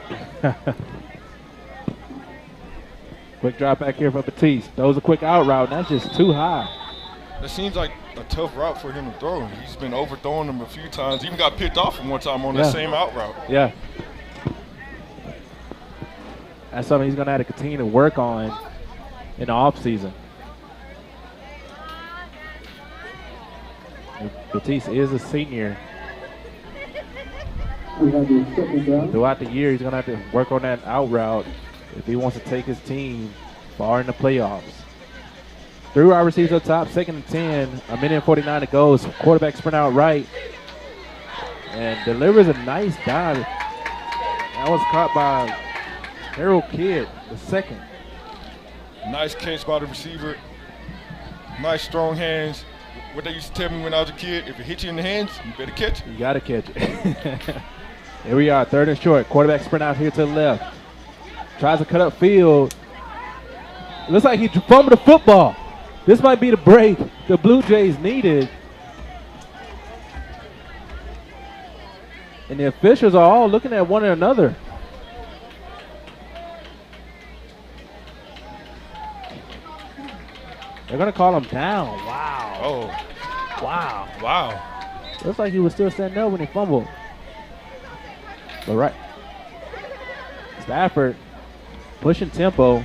Quick drop back here for Batiste. Throws a quick out route. And that's just too high. It seems like a tough route for him to throw. He's been overthrowing them a few times. Even got picked off one time on that same out route. Yeah. That's something he's going to have to continue to work on in the offseason. Batiste is a senior. Throughout the year, he's going to have to work on that out route if he wants to take his team far in the playoffs. 3 wide receivers up top, 2nd and 10, a minute and 49 to go. Quarterback sprint out right and delivers a nice dive. That was caught by Harold Kidd, the second. Nice catch by the receiver. Nice strong hands. What they used to tell me when I was a kid, if it hits you in the hands, you better catch it. You got to catch it. Here we are, 3rd and short. Quarterback sprint out here to the left. Tries to cut up field. It looks like he fumbled the football. This might be the break the Blue Jays needed. And the officials are all looking at one another. They're going to call him down. Wow. Oh. Wow. Wow. Looks like he was still standing up when he fumbled. But right. Stafford pushing tempo.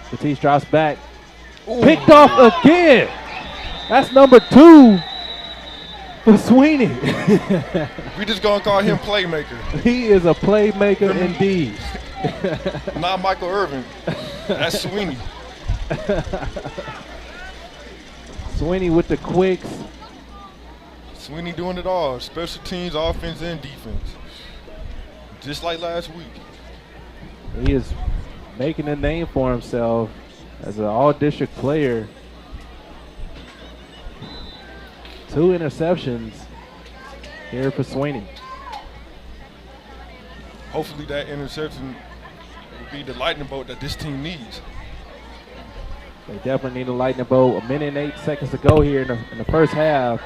Batiste drops back. Ooh. Picked off again. That's number 2 for Sweeney. We just going to call him playmaker. He is a playmaker indeed. Not Michael Irvin. That's Sweeney. Sweeney with the quicks. Sweeney doing it all. Special teams, offense, and defense. Just like last week. He is making a name for himself as an all-district player. 2 interceptions here for Sweeney. Hopefully that interception will be the lightning bolt that this team needs. They definitely need a lightning bolt. 1 minute and 8 seconds to go here in the first half.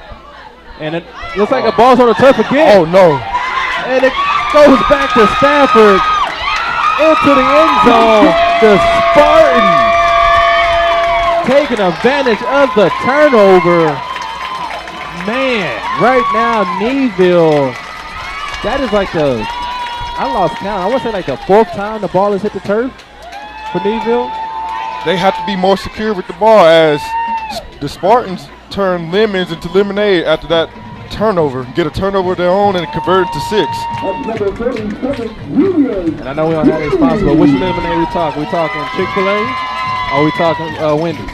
And it looks like the ball's on the turf again. Oh, no. And it goes back to Stafford into the end zone. The Spartans taking advantage of the turnover. Man, right now, Needville, that is like I lost count. I want to say like the 4th time the ball has hit the turf for Needville. They have to be more secure with the ball as the Spartans turn lemons into lemonade after that turnover. Get a turnover of their own and convert it to 6. And I know we don't have any sponsors, but which lemonade we talking? We talking Chick-fil-A or we talking Wendy's?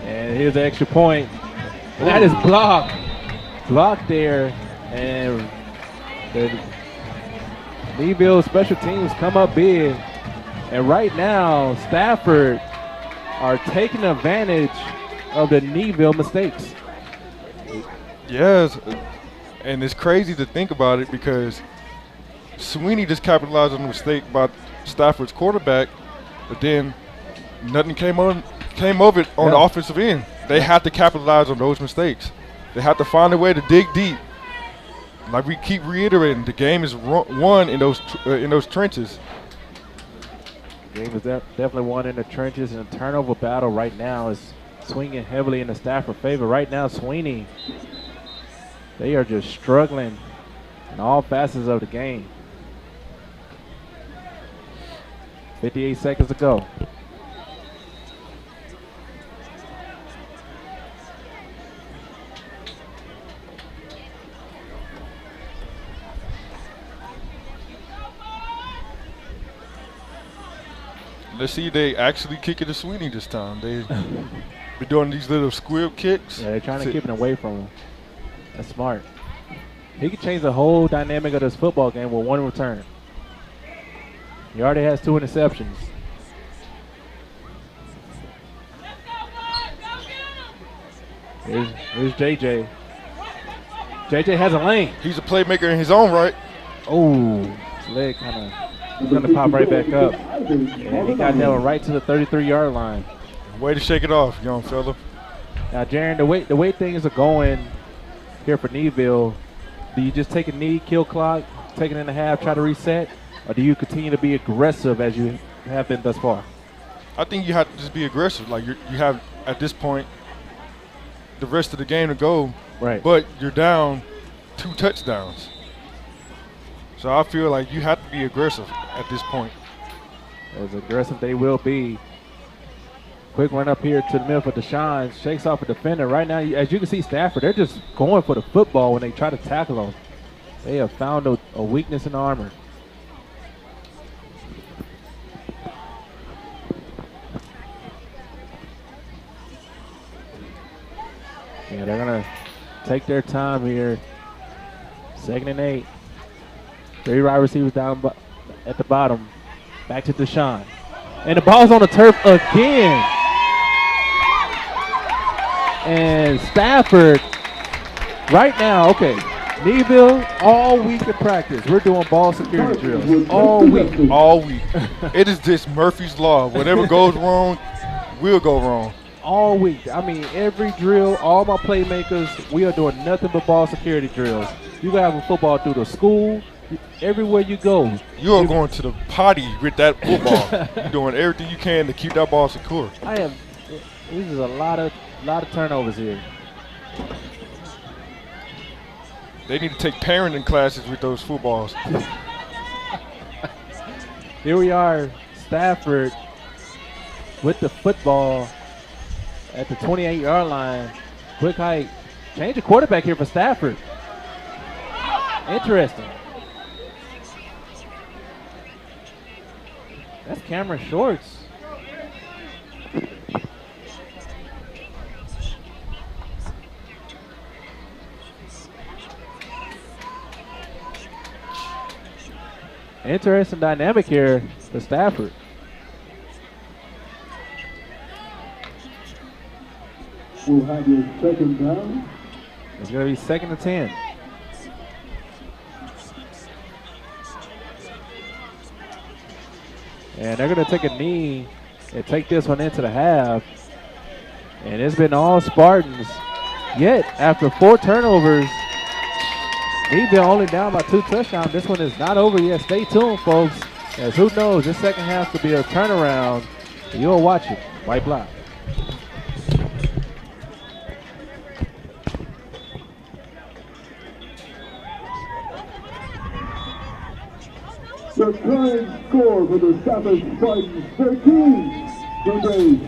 And here's the extra point. And that is blocked. Blocked there. And the Needville special teams come up big. And right now, Stafford are taking advantage of the Needville mistakes. Yes, and it's crazy to think about it because Sweeney just capitalized on the mistake by Stafford's quarterback, but then nothing came of it on the offensive end. They had to capitalize on those mistakes. They had to find a way to dig deep. Like we keep reiterating, the game is won in those trenches. Game is definitely won in the trenches, and the turnover battle right now is swinging heavily in the Stafford favor. Right now, Sweeney, they are just struggling in all facets of the game. 58 seconds to go. Let's see if they actually kick it to Sweeney this time. They be doing these little squib kicks. Yeah, they're trying to keep it away from him. That's smart. He could change the whole dynamic of this football game with one return. He already has 2 interceptions. Here's JJ. JJ has a lane. He's a playmaker in his own right. Oh, his leg kind of going to pop right back up. And he got that one right to the 33-yard line. Way to shake it off, young fella. Now, Jaron, the way things are going here for Needville, do you just take a knee, kill clock, take it in the half, try to reset, or do you continue to be aggressive as you have been thus far? I think you have to just be aggressive. Like you have at this point the rest of the game to go. Right. But you're down 2 touchdowns. So I feel like you have to be aggressive at this point. As aggressive they will be. Quick run up here to the middle for Deshaun. Shakes off a defender. Right now, as you can see, Stafford, they're just going for the football when they try to tackle him. They have found a weakness in the armor. Yeah, they're going to take their time here. 2nd and 8. 3 wide receivers down at the bottom. Back to Deshaun. And the ball's on the turf again. And Stafford, right now, okay, Needville, all week in practice, we're doing ball security drills. All week. All week. It is just Murphy's Law. Whatever goes wrong, will go wrong. All week. I mean, every drill, all my playmakers, we are doing nothing but ball security drills. You got to have a football through the school, everywhere you go. You are going to the potty with that football. You're doing everything you can to keep that ball secure. This is a lot of turnovers here. They need to take parenting classes with those footballs. Here we are, Stafford with the football at the 28-yard line. Quick hike. Change the quarterback here for Stafford. Interesting. That's Cameron Shorts. Interesting dynamic here for Stafford. We'll have your 2nd down. It's going to be 2nd and 10. And they're going to take a knee and take this one into the half. And it's been all Spartans. Yet, after 4 turnovers, Needville only down by 2 touchdowns. This one is not over yet. Stay tuned, folks. As who knows, this second half could be a turnaround. You'll watch it. Vype Live. The current score for the Stafford Spartans, 13, Sunday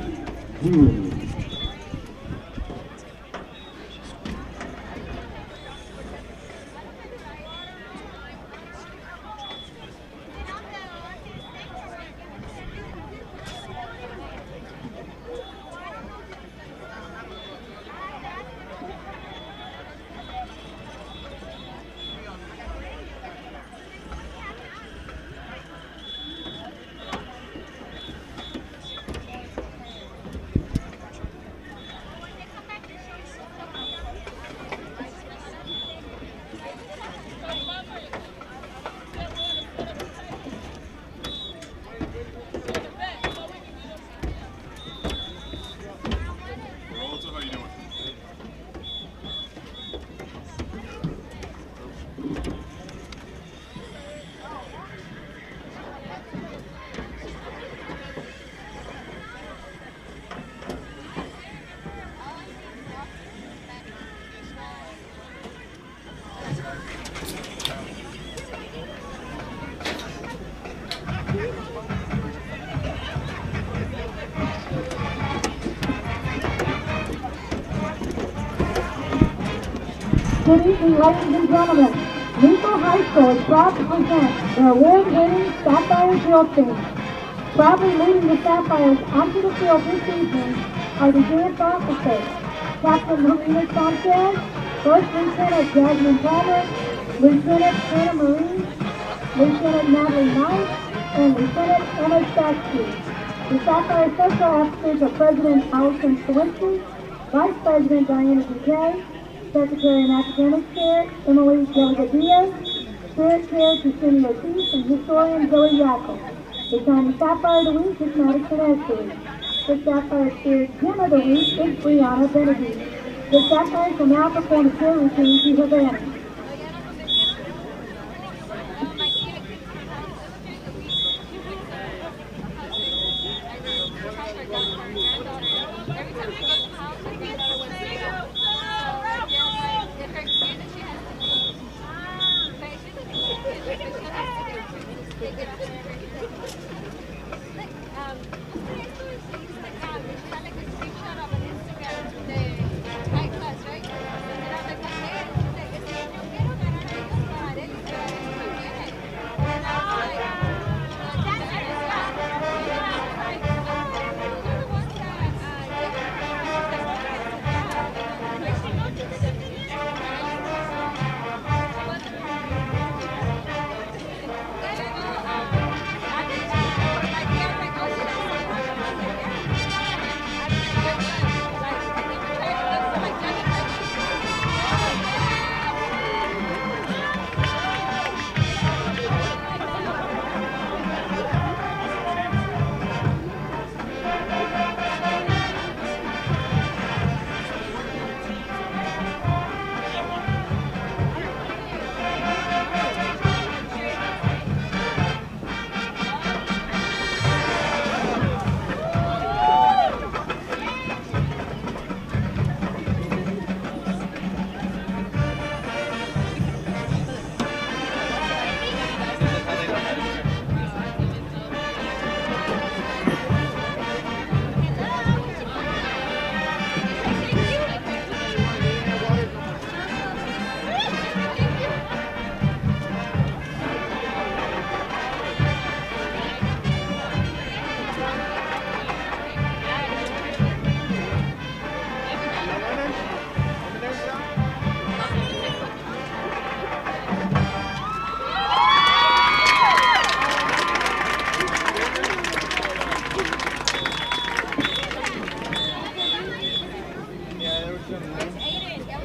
0. Good evening, ladies and gentlemen. Needville High School is proud to present their award-winning Sapphire Drill Team. Proudly leading the Sapphires onto the field this evening are the dance officers, Captain Marina Sanchez, First Lieutenant Jasmine Palmer, Lieutenant Anna Marie, Lieutenant Natalie Knight, and Lieutenant Emma Statsky. The Sapphire Special Officers are President Allison Sawinski, Vice President Diana Bouquet, Secretary and Academic Chair Emily Delgadillo, Spirit Chair Christina Ortiz, and Historian Zoe Yackel. The Shining Sapphire of the Week is Madison Esther. The Sapphire Spirit Gem of the Week is Brianna Benedict. The Sapphires will now perform a cheer routine to Havana.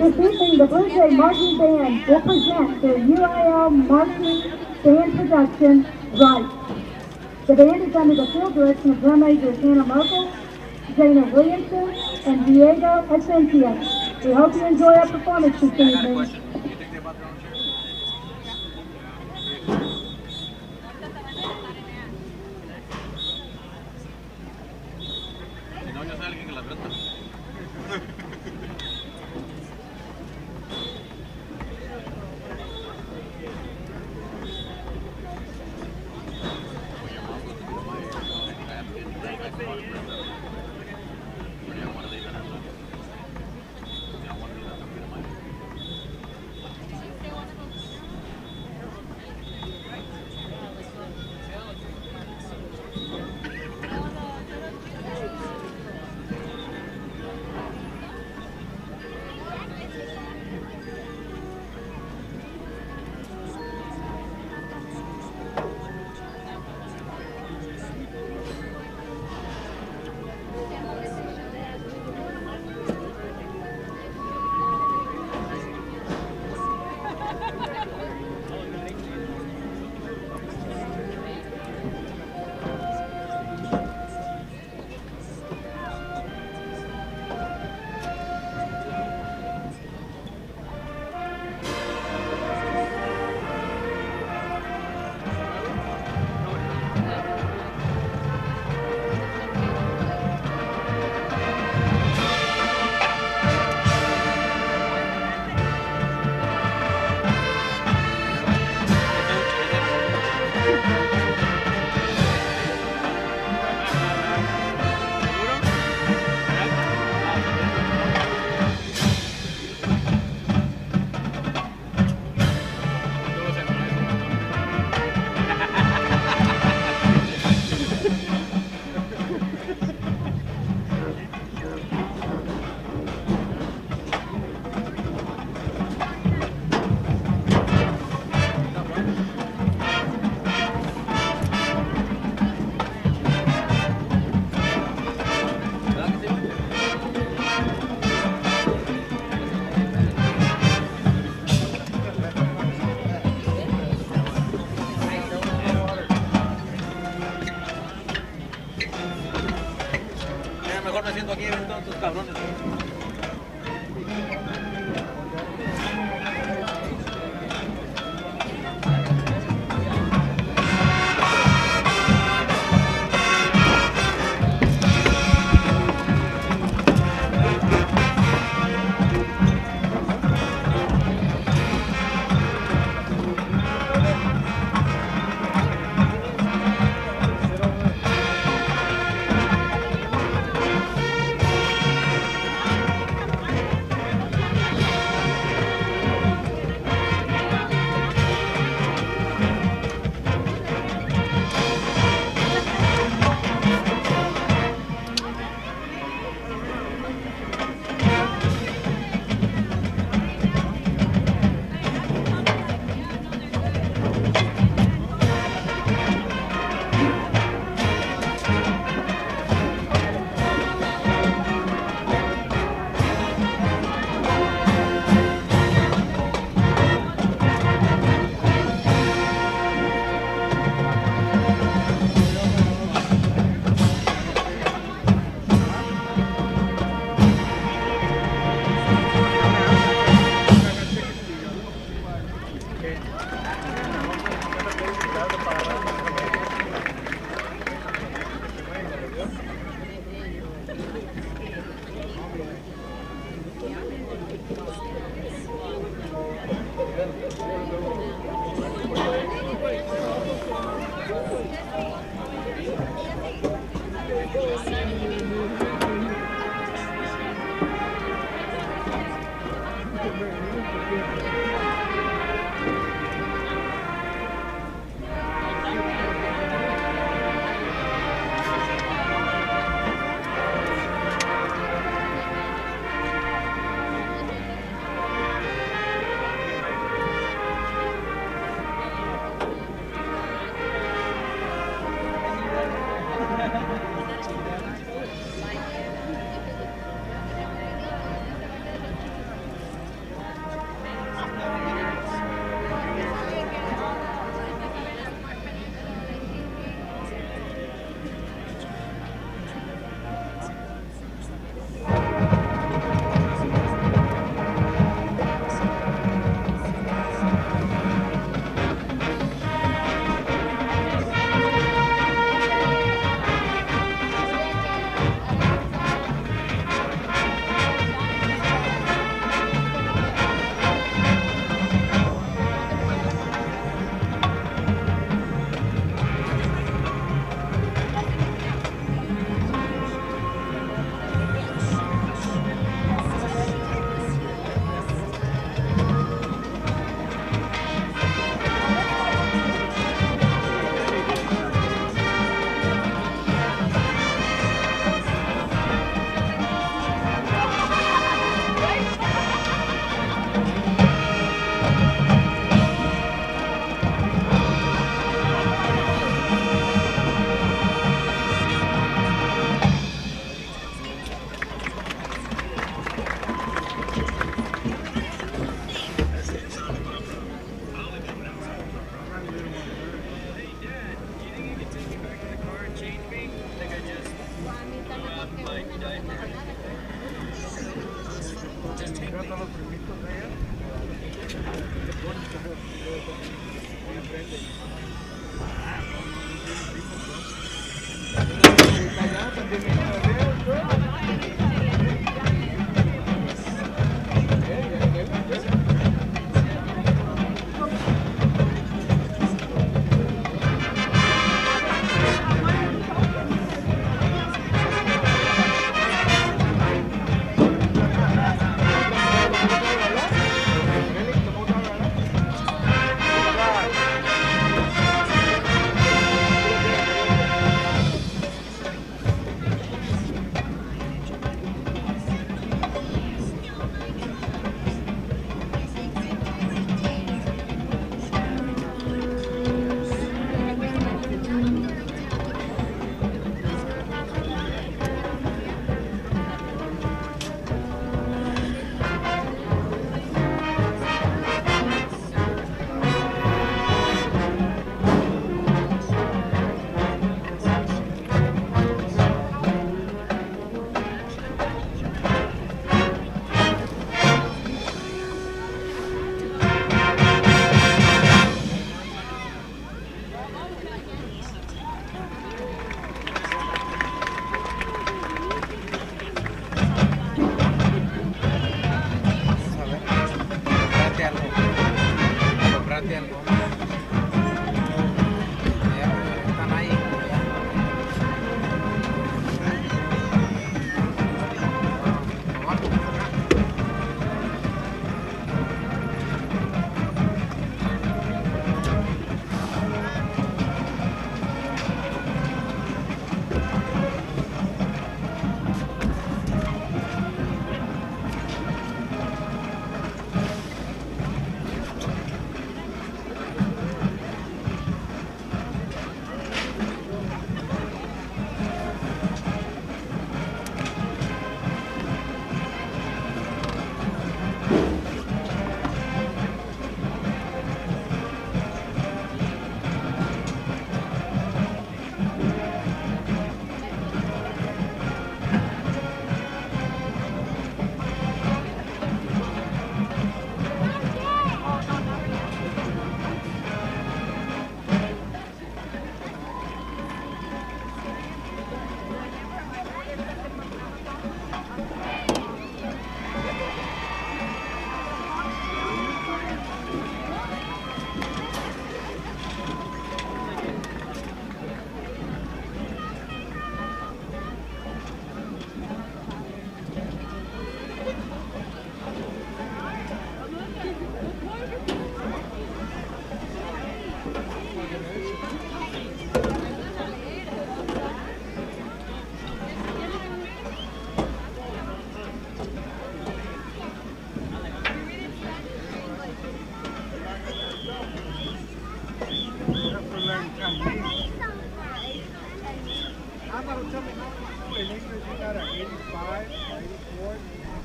This evening, the Blue Jay Marching Band will present their UIL Marching Band production, Vype. The band is under the field direction of drum majors Hannah Merkel, Jana Williamson, and Diego Asentia. We hope you enjoy our performance this evening. quieren todos estos cabrones.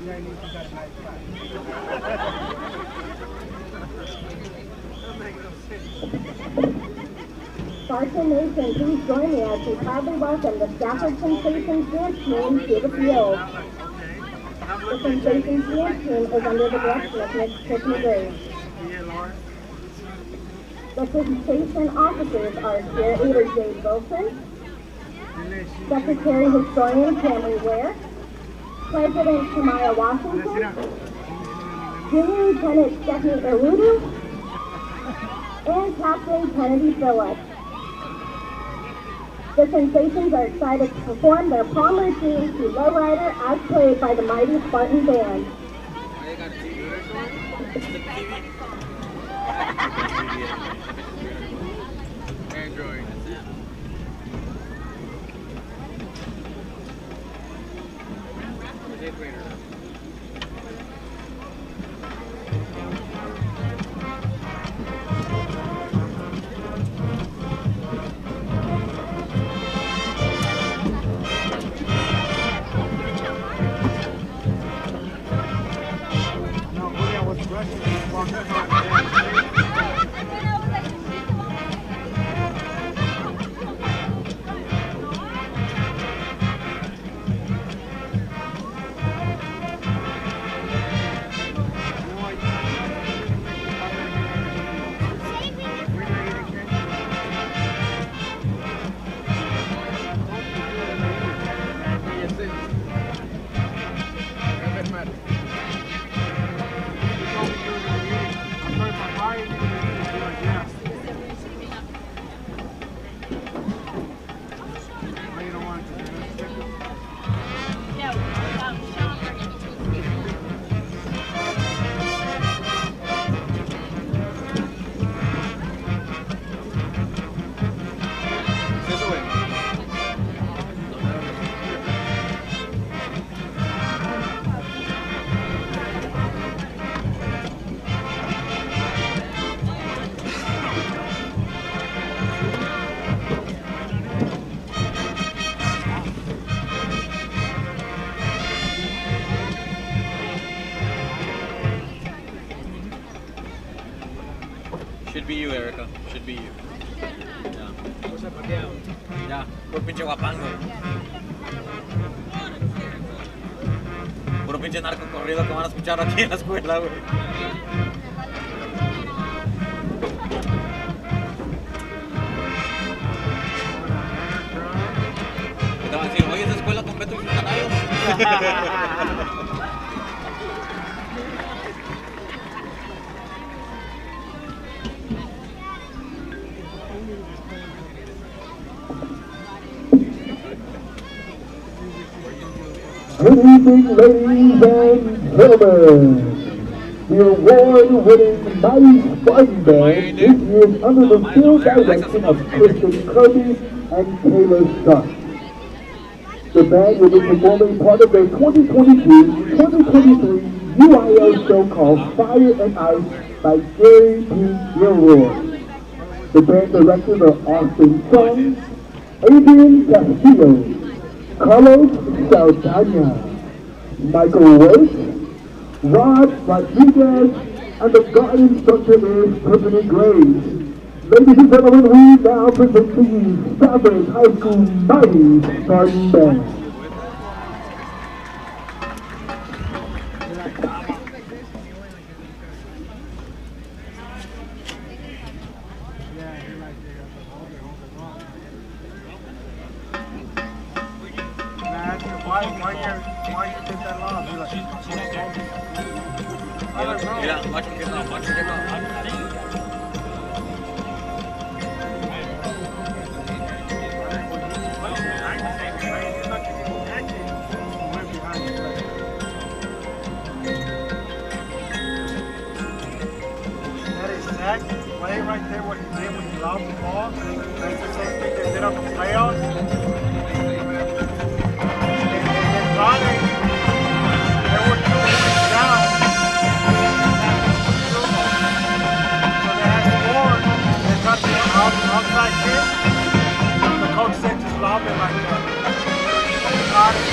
Spartan Nation, please join me as we proudly welcome the Stafford Sensations dance team to the field. The Sensations dance team is under the direction of Miss Tiffany Graves. The Sensation officers are cheerleader Jade Wilson, Secretary Historian Tammy Ware, President Kamaya Washington, Junior Lieutenant Stephanie Erudu, and Captain Kennedy Phillips. The Sensations are excited to perform their prom routine to Lowrider as played by the mighty Spartan Band. Android. Should be you, Erica. Should be you. Ya, puro pinche guapango. Puro pinche narco corrido que van a escuchar aquí en la escuela, güey. Te van a decir, oye, esa escuela con Beto y sus canallos. Good evening, ladies and gentlemen. The award-winning Mighty Spartan Band this year is under the field direction of Kristen Kirby and Kayla Sharp. The band will be performing part of their 2022-2023 UIL show called Fire and Ice by Gary P. Gilroy. The band directors are Austin Chung, Adrian Castillo, Carlos Saldana, Michael Waite, Rod Rodriguez, and the guard instructor is Tiffany Graves. Ladies and gentlemen, we now present to you Stafford High School Mighty Spartan Band. Why you did that long? You're like, I don't know. Mira, watch him get off, watch him get off. That play right there, what he did when he lost the ball, that's the same thing they did on the playoffs. And Ronnie, they were 2 minutes down. So they had scored. They tried to go outside kick. The coach said just lob it like that. Ronnie,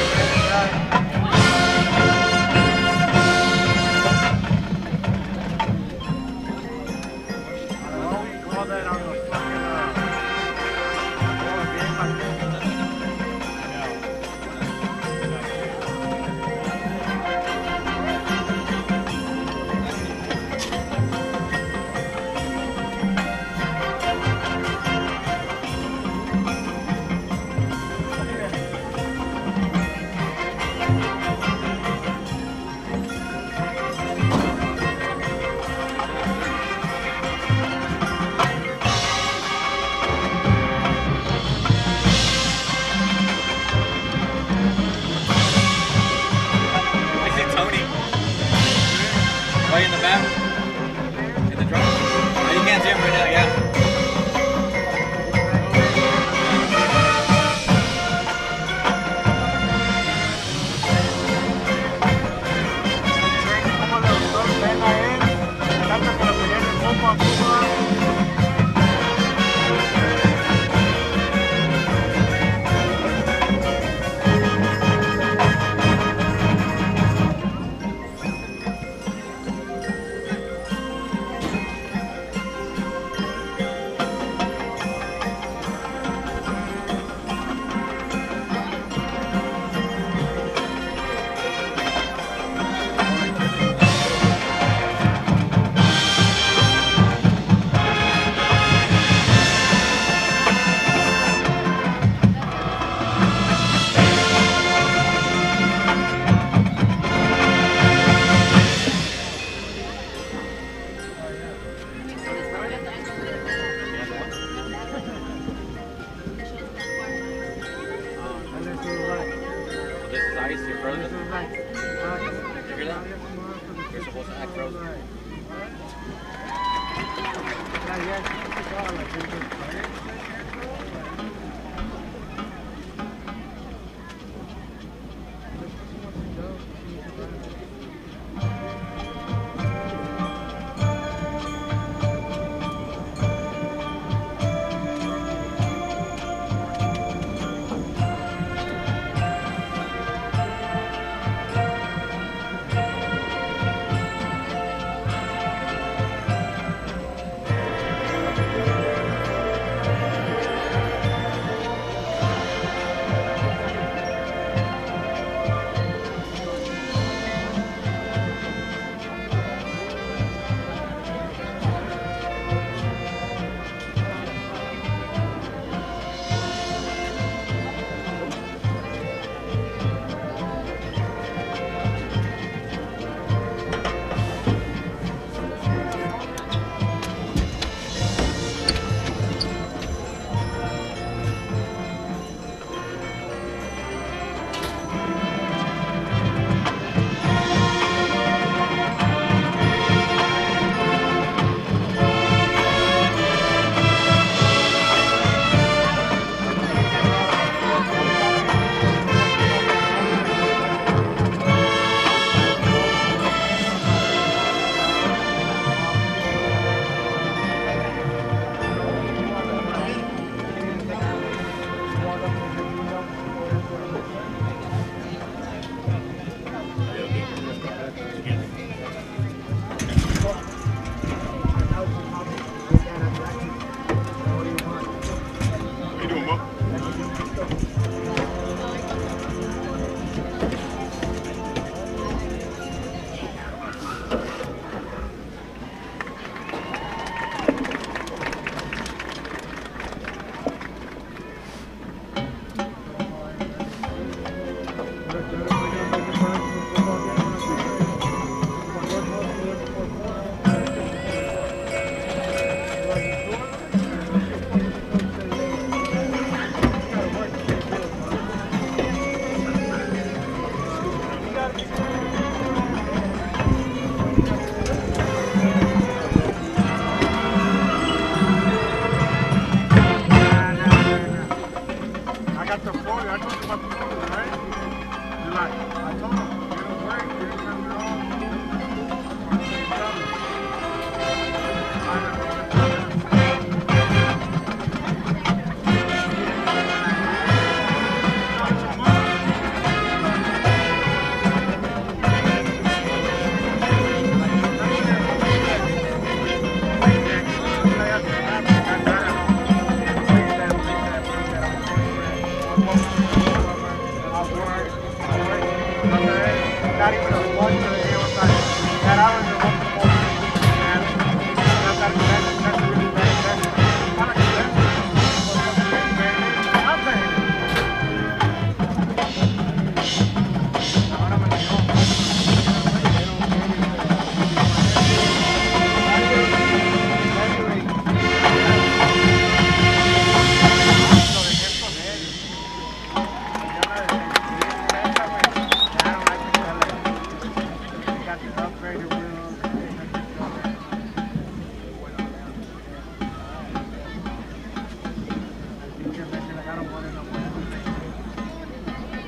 You're supposed to act frozen.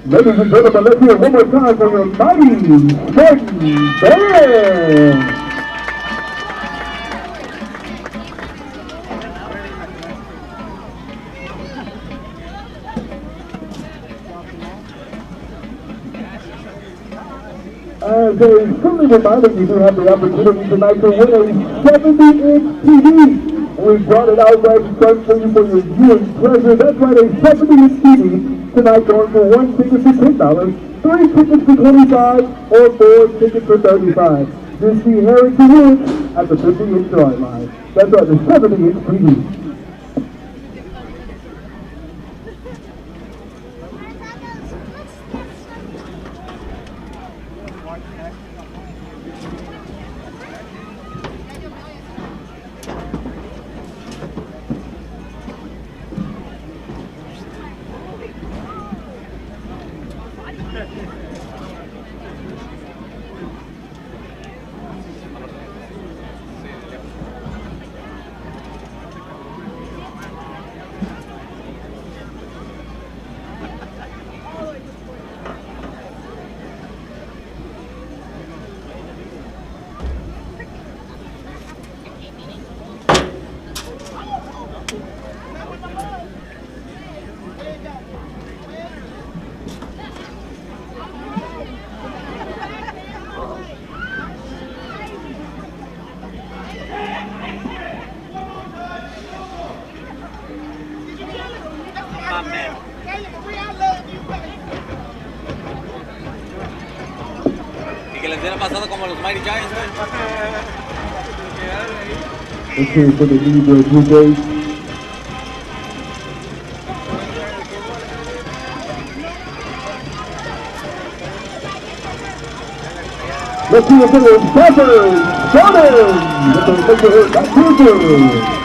Ladies and gentlemen, let's hear it one more time for your mighty Spartan Band. As a friendly reminder, you do have the opportunity tonight to win a 70-inch TV. We brought it out right in front for you for your viewing pleasure. That's right, a 70-inch TV tonight going for 1 ticket for $10, 3 tickets for $25, or 4 tickets for $35. Just see Harry to win at the 50-inch drawing line. That's right, the 70-inch TV. que les hubiera pasado como a los Mighty Giants, güey. Entry for the Needville Blue Jays. Let's see if it is Stafford. Jordan! That's a picture back to the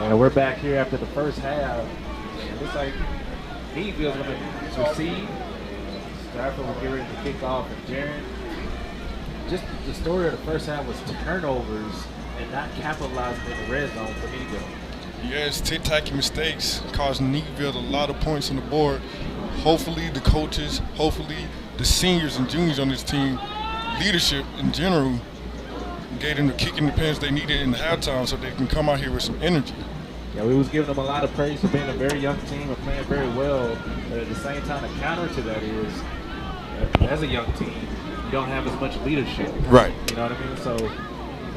And we're back here after the first half. It looks like Needville's going to receive. Stafford will get ready to kick off. And Jaron, just the story of the first half was turnovers and not capitalizing in the red zone for Needville. Yes, tic-tac mistakes caused Needville a lot of points on the board. Hopefully the coaches, hopefully the seniors and juniors on this team, leadership in general, gave them the kick in the pants they needed in the halftime so they can come out here with some energy. Yeah, we was giving them a lot of praise for being a very young team and playing very well. But at the same time, the counter to that is, as a young team, you don't have as much leadership. Right. You know what I mean? So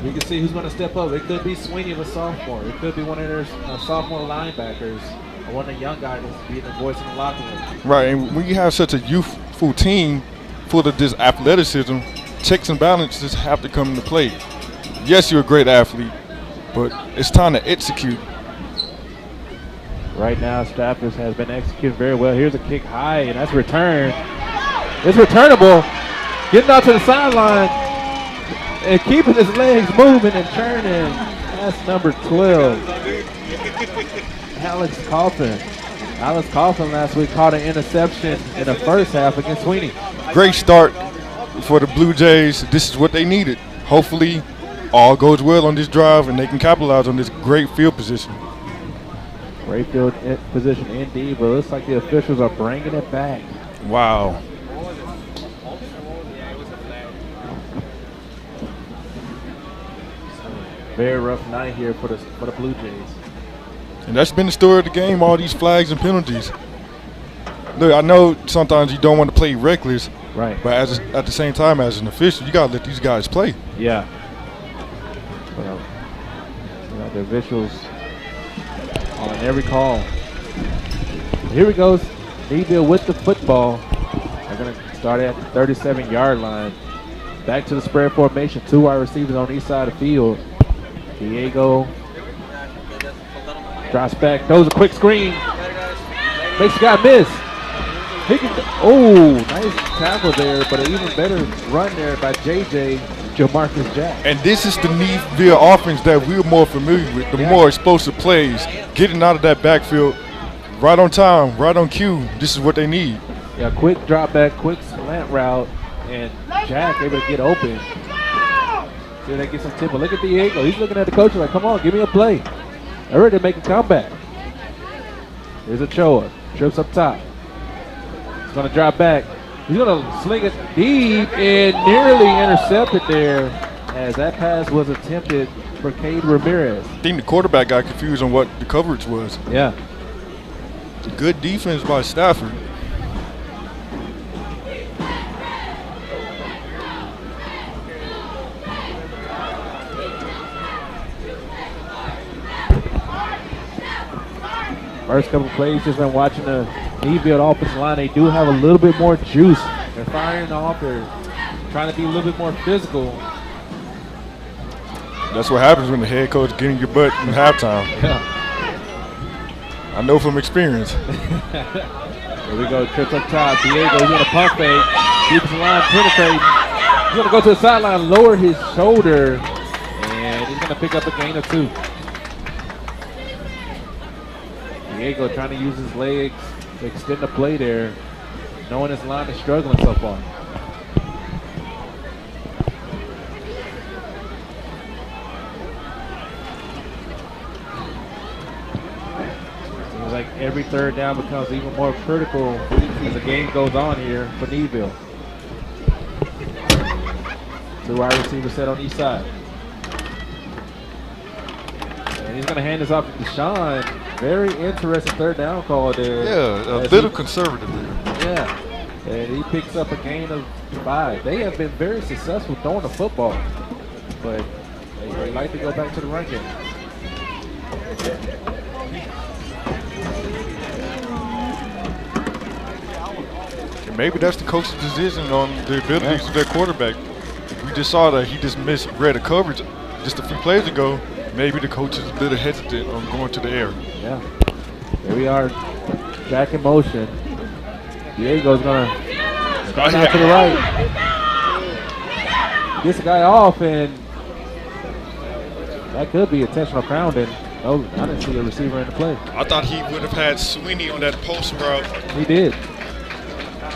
we can see who's going to step up. It could be Sweeney, the sophomore. It could be one of their sophomore linebackers or one of the young guys that's being the voice in the locker room. Right, and when you have such a youthful team full of this athleticism, checks and balances have to come into play. Yes, you're a great athlete, but it's time to execute. Right now, Stafford has been executed very well. Here's a kick high, and that's returned. It's returnable. Getting out to the sideline and keeping his legs moving and turning. That's number 12. Alex Coffin. Alex Coffin last week caught an interception in the first half against Sweeney. Great start for the Blue Jays. This is what they needed. Hopefully, all goes well on this drive and they can capitalize on this great field position. Great field position indeed, but it looks like the officials are bringing it back. Wow. Very rough night here for the Blue Jays. And that's been the story of the game, all these flags and penalties. Look, I know sometimes you don't want to play reckless, right? But at the same time, as an official, you got to let these guys play. Yeah. Well, the officials on every call. Here he goes. Needville with the football. They're going to start at the 37-yard line. Back to the spread formation. 2 wide receivers on each side of the field. Diego drops back, throws a quick screen. Makes the guy miss. Nice tackle there, but an even better run there by JJ, Jamarcus Jack. And this is the Needville offense that we're more familiar with, the more explosive plays. Getting out of that backfield right on time, right on cue. This is what they need. Yeah, quick drop back, quick slant route, and Jack able to get open. See if they get some tip. But look at Diego. He's looking at the coach like, come on, give me a play. They're ready to make a comeback. Here's Ochoa. Trips up top. He's going to drop back. He's going to sling it deep and nearly intercepted there as that pass was attempted for Cade Ramirez. I think the quarterback got confused on what the coverage was. Yeah. Good defense by Stafford. First couple of plays, just been watching the Needville offensive line. They do have a little bit more juice. They're firing off. They're trying to be a little bit more physical. That's what happens when the head coach getting your butt in halftime. Yeah. I know from experience. Here we go, trips up top. Diego's going to pump fake. Keeps the line penetrating. He's going to go to the sideline, lower his shoulder, and And he's going to pick up a gain of 2. Diego trying to use his legs to extend the play there, knowing his line is struggling so far. Seems like every third down becomes even more critical as the game goes on here for Needville. 2 wide receivers set on each side. And he's going to hand this off to Deshaun. Very interesting third down call there. Yeah, a little conservative there. Yeah, and he picks up a gain of 5. They have been very successful throwing the football, but they like to go back to the run game. And maybe that's the coach's decision on the abilities of their quarterback. We just saw that he just misread a coverage just a few plays ago. Maybe the coach is a little hesitant on going to the air. Yeah. Here we are, back in motion. Diego's gonna start out to the right. Gets the guy off, and that could be intentional grounding. Oh, I didn't see a receiver in the play. I thought he would have had Sweeney on that post route. He did.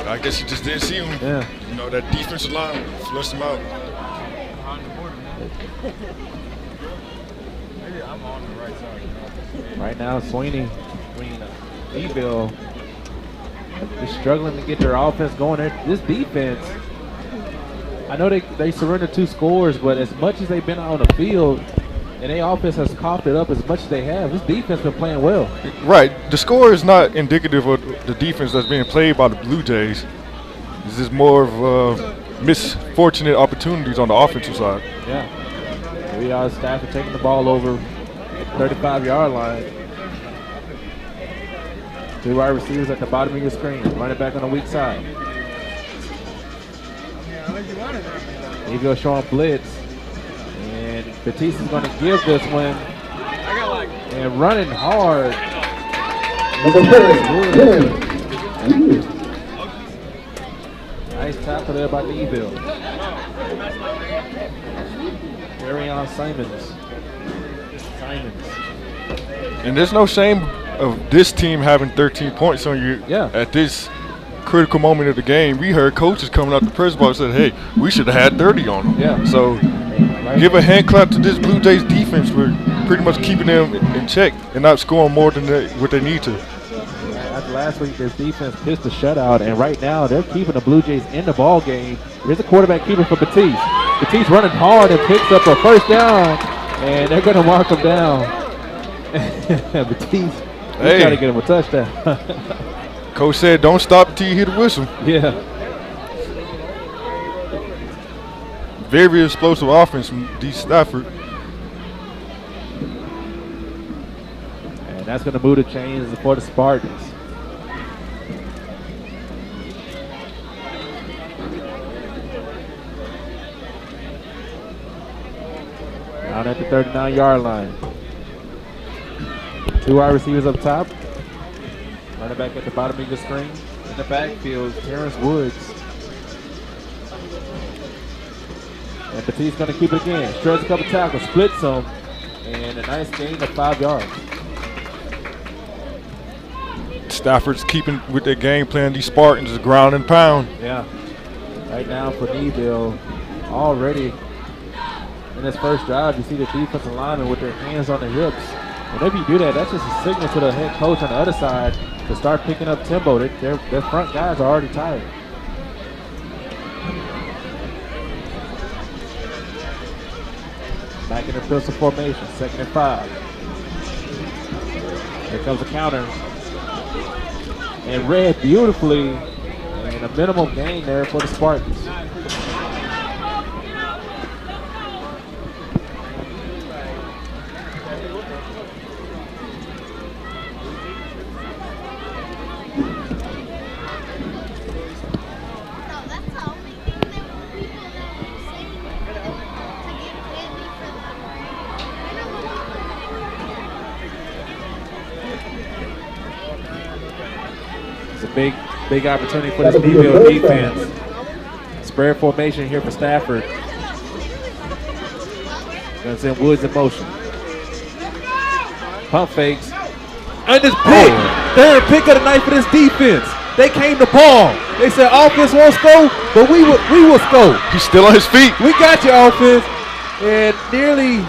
I guess he just didn't see him. Yeah. You know, that defensive line flushed him out. Right now, Sweeney, Needville is struggling to get their offense going. This defense, I know they surrendered 2 scores, but as much as they've been on the field and their offense has coughed it up as much as they have, this defense been playing well. Right. The score is not indicative of the defense that's being played by the Blue Jays. This is more of misfortunate opportunities on the offensive side. Yeah. Here we are, Stafford taking the ball over 35-yard line. 2 wide receivers at the bottom of your screen. Running back on the weak side. Needville showing blitz. And Batista's going to give this one. And running hard. Nice tackle there by Needville. Carry on Simons. And there's no shame of this team having 13 points on you at this critical moment of the game. We heard coaches coming out the press box and said, hey, we should have had 30 on them. Yeah. So give a hand clap to this Blue Jays defense for pretty much keeping them in check and not scoring more than what they need to. After last week, this defense pitched a shutout, and right now they're keeping the Blue Jays in the ball game. Here's a quarterback keeper for Batiste. Batiste running hard and picks up a first down, and they're going to mark him down. Batiste, he's trying to get him a touchdown. Coach said, don't stop until you hear the whistle. Yeah. Very explosive offense from D. Stafford. And that's going to move the chains for the Spartans. Down at the 39-yard line. 2 wide receivers up top. Running back at the bottom of the screen. In the backfield, Terrence Woods. And Batiste's going to keep it again. Shreds a couple tackles, splits them, and a nice gain of 5 yards. Stafford's keeping with their game plan. These Spartans is ground and pound. Yeah. Right now for Needville, already in this first drive, you see the defensive linemen with their hands on their hips. And if you do that, that's just a signal to the head coach on the other side to start picking up tempo. Their front guys are already tired. Back in the pistol formation, 2nd and 5. Here comes the counter. And read beautifully, and a minimum gain there for the Spartans. Big opportunity for this Needville defense. Spread formation here for Stafford. Gonna send Woods in motion. Pump fakes. And this pick. Third pick of the night for this defense. They came to ball. They said offense won't score, but we will score. He's still on his feet. We got your offense. And nearly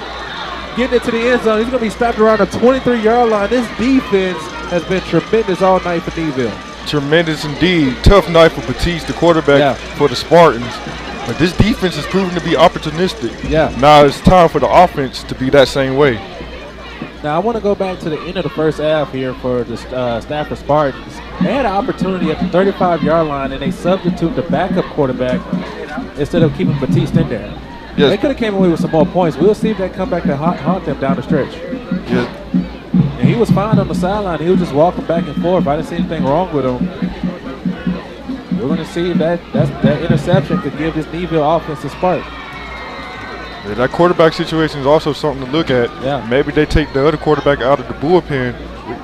getting it to the end zone. He's going to be stopped around the 23-yard line. This defense has been tremendous all night for Needville. Tremendous indeed. Tough night for Batiste, the quarterback for the Spartans. But this defense has proven to be opportunistic. Yeah. Now it's time for the offense to be that same way. Now I want to go back to the end of the first half here for the Stafford Spartans. They had an opportunity at the 35-yard line, and they substitute the backup quarterback instead of keeping Batiste in there. Yes. They could have came away with some more points. We'll see if they come back to haunt them down the stretch. Yes. And he was fine on the sideline. He was just walking back and forth. I didn't see anything wrong with him. We're going to see if that interception could give this Needville offense a spark. Yeah, that quarterback situation is also something to look at. Yeah. Maybe they take the other quarterback out of the bullpen.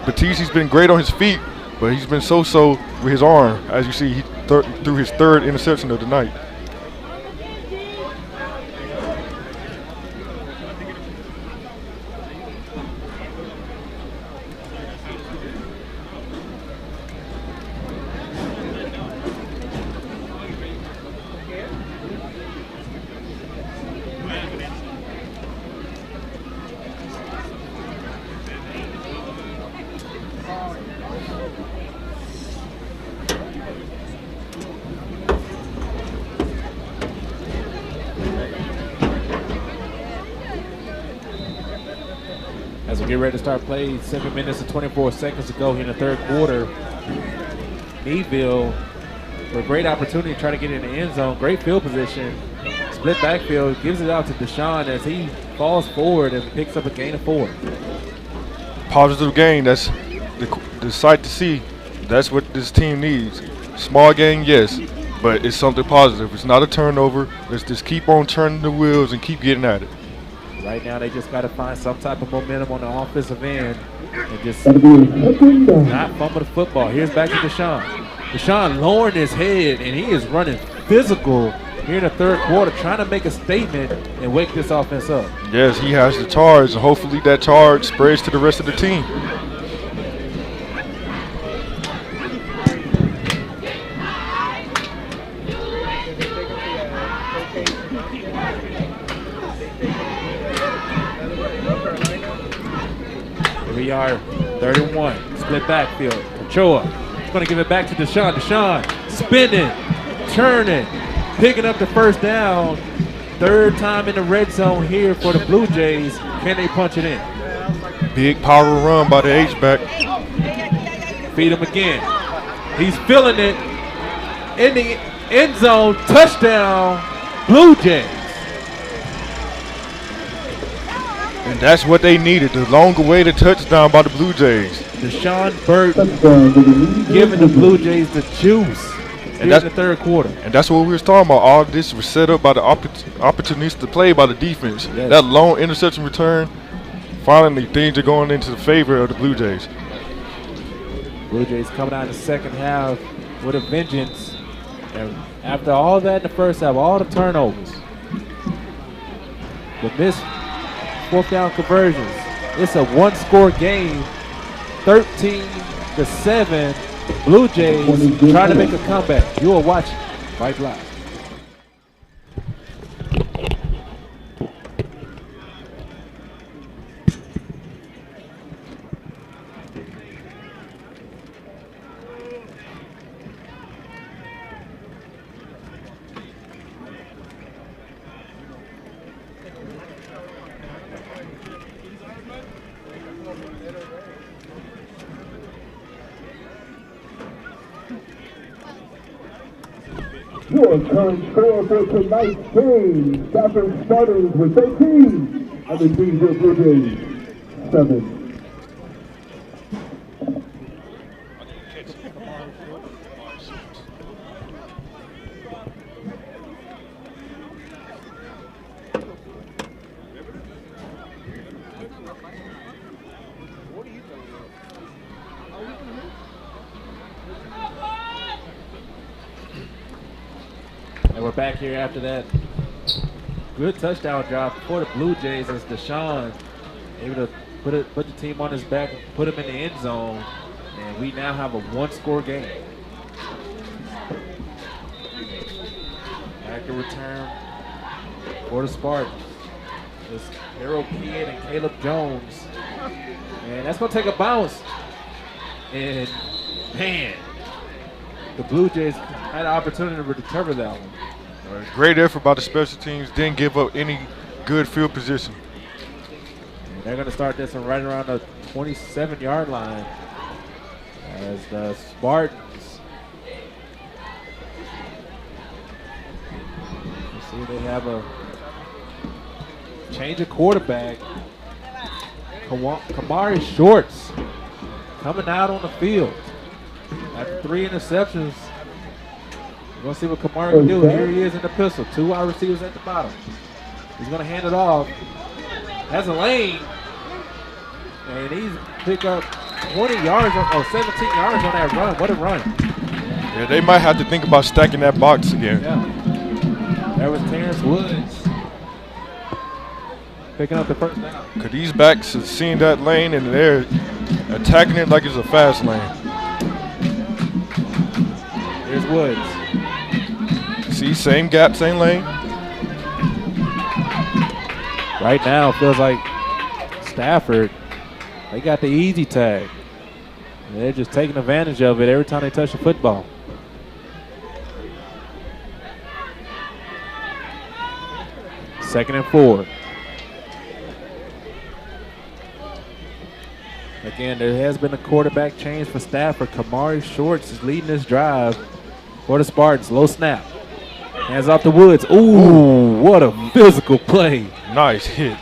Batiste's been great on his feet, but he's been so-so with his arm. As you see, he threw his third interception of the night. As we get ready to start play, 7 minutes and 24 seconds to go here in the third quarter. Needville with a great opportunity to try to get in the end zone. Great field position. Split backfield, gives it out to Deshaun as he falls forward and picks up a gain of 4. Positive gain. That's the sight to see. That's what this team needs. Small gain, yes, but it's something positive. It's not a turnover. Let's just keep on turning the wheels and keep getting at it. Right now, they just got to find some type of momentum on the offensive end and just not fumble the football. Here's back to Deshaun. Deshaun lowering his head, and he is running physical here in the third quarter, trying to make a statement and wake this offense up. Yes, he has the charge, and hopefully that charge spreads to the rest of the team. Here we are, 31, split backfield. Ochoa is going to give it back to Deshaun. Deshaun spinning, turning, picking up the first down. Third time in the red zone here for the Blue Jays. Can they punch it in? Big power run by the H-back. Feed him again. He's feeling it. In the end zone, touchdown, Blue Jays. And that's what they needed, the long-awaited touchdown by the Blue Jays. Deshaun Burton giving the Blue Jays the juice in the third quarter. And that's what we were talking about. All this was set up by the opportunistic play by the defense. Yes. That long interception return, finally things are going into the favor of the Blue Jays. Blue Jays coming out in the second half with a vengeance. And after all that in the first half, all the turnovers, the missed fourth down conversions, it's a one-score game, 13-7. Blue Jays trying to make a comeback. You are watching Vype Live. Your current score for tonight's game, Stafford Spartans with 13, and the Needville Blue Jays 7. And we're back here after that good touchdown drive for the Blue Jays as Deshaun able to put the team on his back, put him in the end zone, and we now have a one-score game. Back to return for the Spartans. It's Harold Kidd and Caleb Jones. And that's going to take a bounce. And, man, the Blue Jays had an opportunity to recover that one. Great effort by the special teams. Didn't give up any good field position. And they're going to start this one right around the 27-yard line as the Spartans. You see they have a change of quarterback. Kamari Shorts coming out on the field. After 3 interceptions, we're going to see what Kamari can do. Here he is in the pistol. 2 wide receivers at the bottom. He's going to hand it off. Has a lane. And he's picked up 20 yards, 17 yards on that run. What a run. Yeah, they might have to think about stacking that box again. Yeah. That was Terrence Woods picking up the first down. Because these backs are seeing that lane and they're attacking it like it's a fast lane. Here's Woods. See, same gap, same lane. Right now, it feels like Stafford, they got the easy tag. And they're just taking advantage of it every time they touch the football. Second and 4. Again, there has been a quarterback change for Stafford. Kamari Shorts is leading this drive for the Spartans. Low snap. Hands off to Woods. Ooh, what a physical play. Nice hit.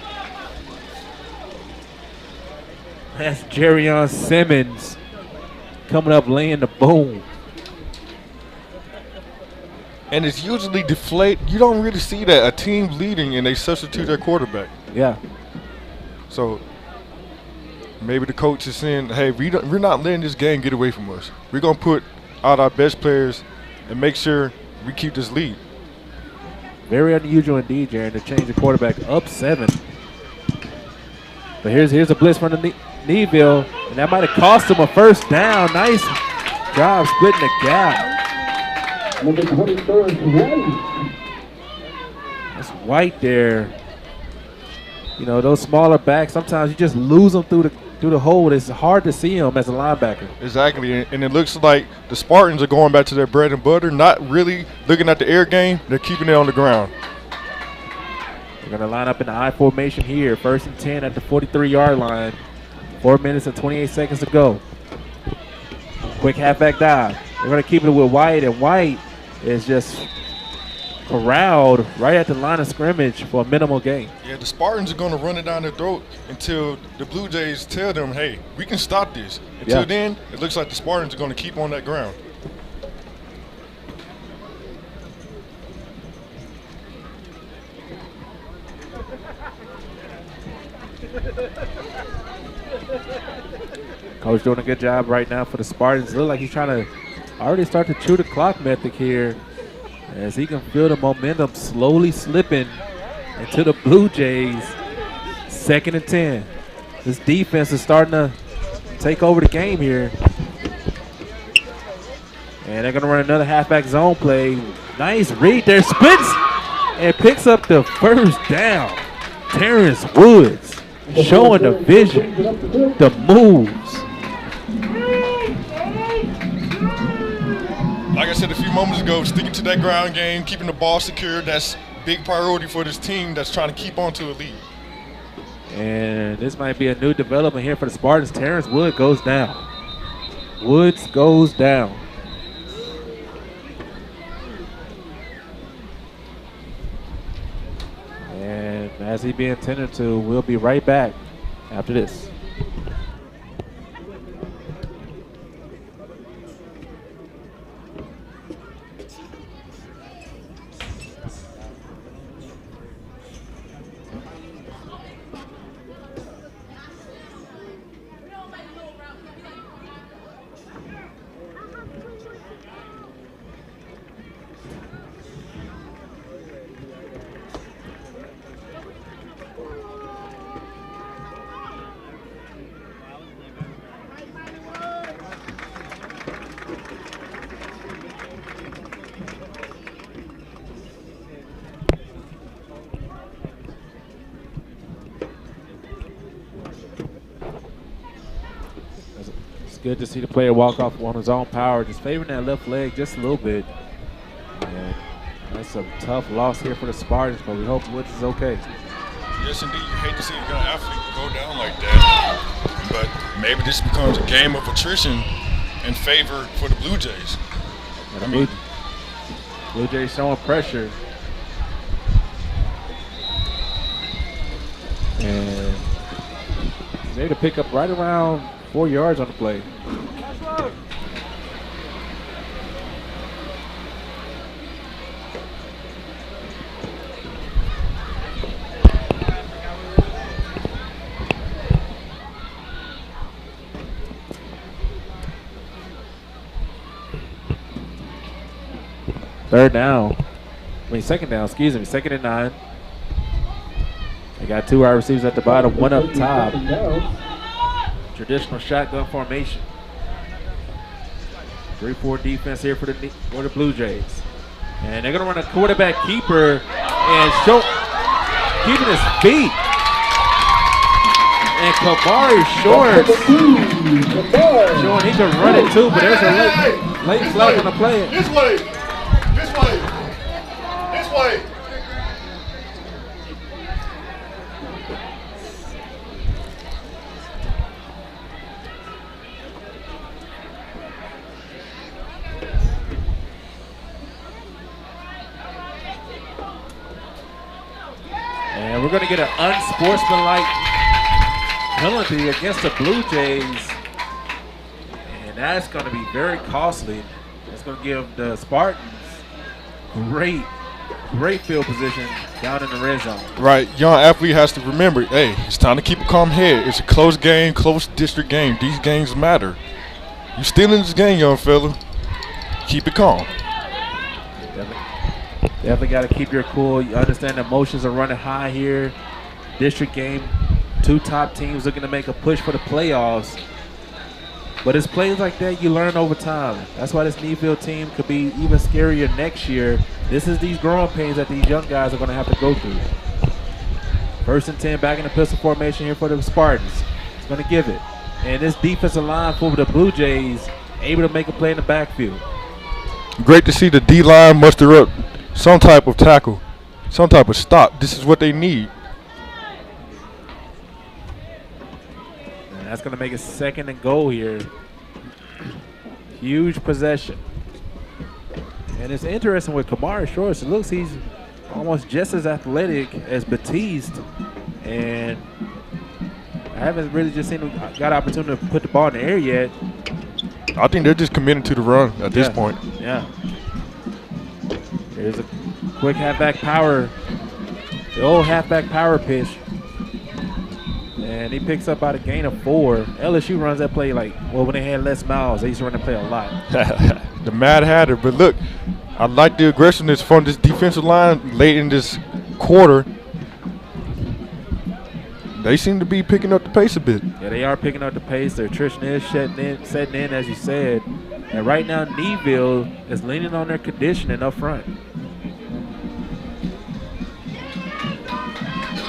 That's Jerrion Simmons coming up laying the boom. And it's usually deflate. You don't really see that. A team leading and they substitute their quarterback. Yeah. So maybe the coach is saying, hey, we're not letting this game get away from us. We're going to put out our best players and make sure we keep this lead. Very unusual indeed, Jaron, to change the quarterback up 7. But here's a blitz from the Needville, and that might have cost him a first down. Nice job splitting the gap. Number 24 is White. That's White there. You know, those smaller backs, sometimes you just lose them through the hole. It's hard to see them as a linebacker. Exactly, and it looks like the Spartans are going back to their bread and butter, not really looking at the air game. They're keeping it on the ground. They're going to line up in the I formation here. 1st and 10 at the 43-yard line. 4 minutes and 28 seconds to go. Quick halfback dive. They're going to keep it with White, and White is just corralled right at the line of scrimmage for a minimal gain. Yeah, the Spartans are going to run it down their throat until the Blue Jays tell them, hey, we can stop this. Until then, it looks like the Spartans are going to keep on that ground. Coach doing a good job right now for the Spartans. Look like he's trying to already start to chew the clock method here as he can feel the momentum slowly slipping into the Blue Jays. 2nd and 10. This defense is starting to take over the game here. And they're going to run another halfback zone play. Nice read there. Splits and picks up the first down. Terrence Woods showing the vision, the moves. Like I said a few moments ago, sticking to that ground game, keeping the ball secure, that's big priority for this team that's trying to keep on to a lead. And this might be a new development here for the Spartans. Terrence Wood goes down. Woods goes down. And as he being tended to, we'll be right back after this. good to see the player walk off on his own power, just favoring that left leg just a little bit. And that's a tough loss here for the Spartans, but we hope Woods is okay. Yes, indeed. You hate to see a young athlete go down like that, but maybe this becomes a game of attrition in favor for the Blue Jays. Blue Jays showing pressure. And he's able to pick up right around 4 yards on the play. Second down, excuse me, 2nd and 9. They got 2 wide receivers at the bottom, 1 up top. Traditional shotgun formation. 3-4 defense here for the Blue Jays. And they're gonna run a quarterback keeper and keeping his feet. And Kamari Shorts showing he can run it too, but there's a late flag on the play. This way. And we're going to get an unsportsmanlike penalty against the Blue Jays. And that's going to be very costly. That's going to give the Spartans great field position down in the red zone. Right. Young athlete has to remember, hey, it's time to keep a calm head. It's a close game, close district game. These games matter. You still in this game, young fella. Keep it calm. Definitely got to keep your cool. You understand the emotions are running high here. District game, 2 top teams looking to make a push for the playoffs. But it's plays like that you learn over time. That's why this Needville team could be even scarier next year. This is these growing pains that these young guys are going to have to go through. 1st and 10 back in the pistol formation here for the Spartans. It's going to give it. And this defensive line for the Blue Jays able to make a play in the backfield. Great to see the D-line muster up some type of tackle, some type of stop. This is what they need. And that's going to make it 2nd and goal here. Huge possession. And it's interesting with Kamari Shorts. It looks he's almost just as athletic as Batiste. And I haven't really just seen him got an opportunity to put the ball in the air yet. I think they're just committed to the run at this point. Yeah. There's a quick halfback power. The old halfback power pitch. And he picks up about a gain of 4. LSU runs that play when they had Les Miles, they used to run that play a lot. The Mad Hatter. But look, I like the aggressiveness from this defensive line late in this quarter. They seem to be picking up the pace a bit. Yeah, they are picking up the pace. Their attrition is setting in, as you said. And right now, Needville is leaning on their conditioning up front.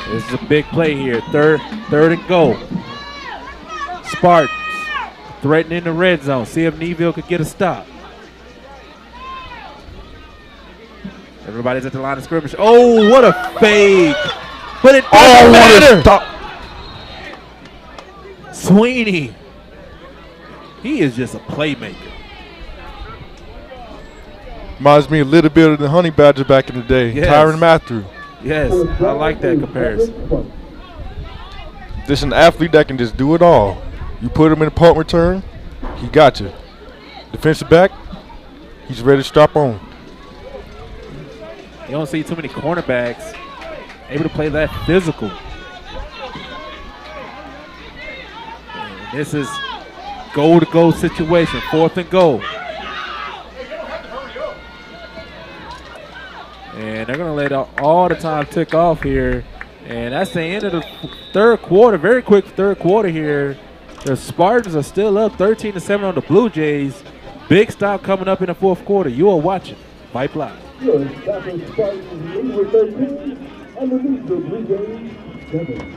This is a big play here. Third and goal. Spartans threatening the red zone. See if Needville could get a stop. Everybody's at the line of scrimmage. Oh, what a fake. But it doesn't matter. Stop. Sweeney. He is just a playmaker. Reminds me a little bit of the Honey Badger back in the day. Yes. Tyron Matthew. Yes, I like that comparison. This is an athlete that can just do it all. You put him in a punt return, he got you. Defensive back, he's ready to strap on. You don't see too many cornerbacks able to play that physical. And this is goal-to-goal situation, 4th and goal. And they're going to let all the time tick off here. And that's the end of the 3rd quarter. Very quick 3rd quarter here. The Spartans are still up 13-7 on the Blue Jays. Big stop coming up in the 4th quarter. You are watching Vype Live. Good. Stafford Spartans lead with 13 underneath the Blue Jays 7.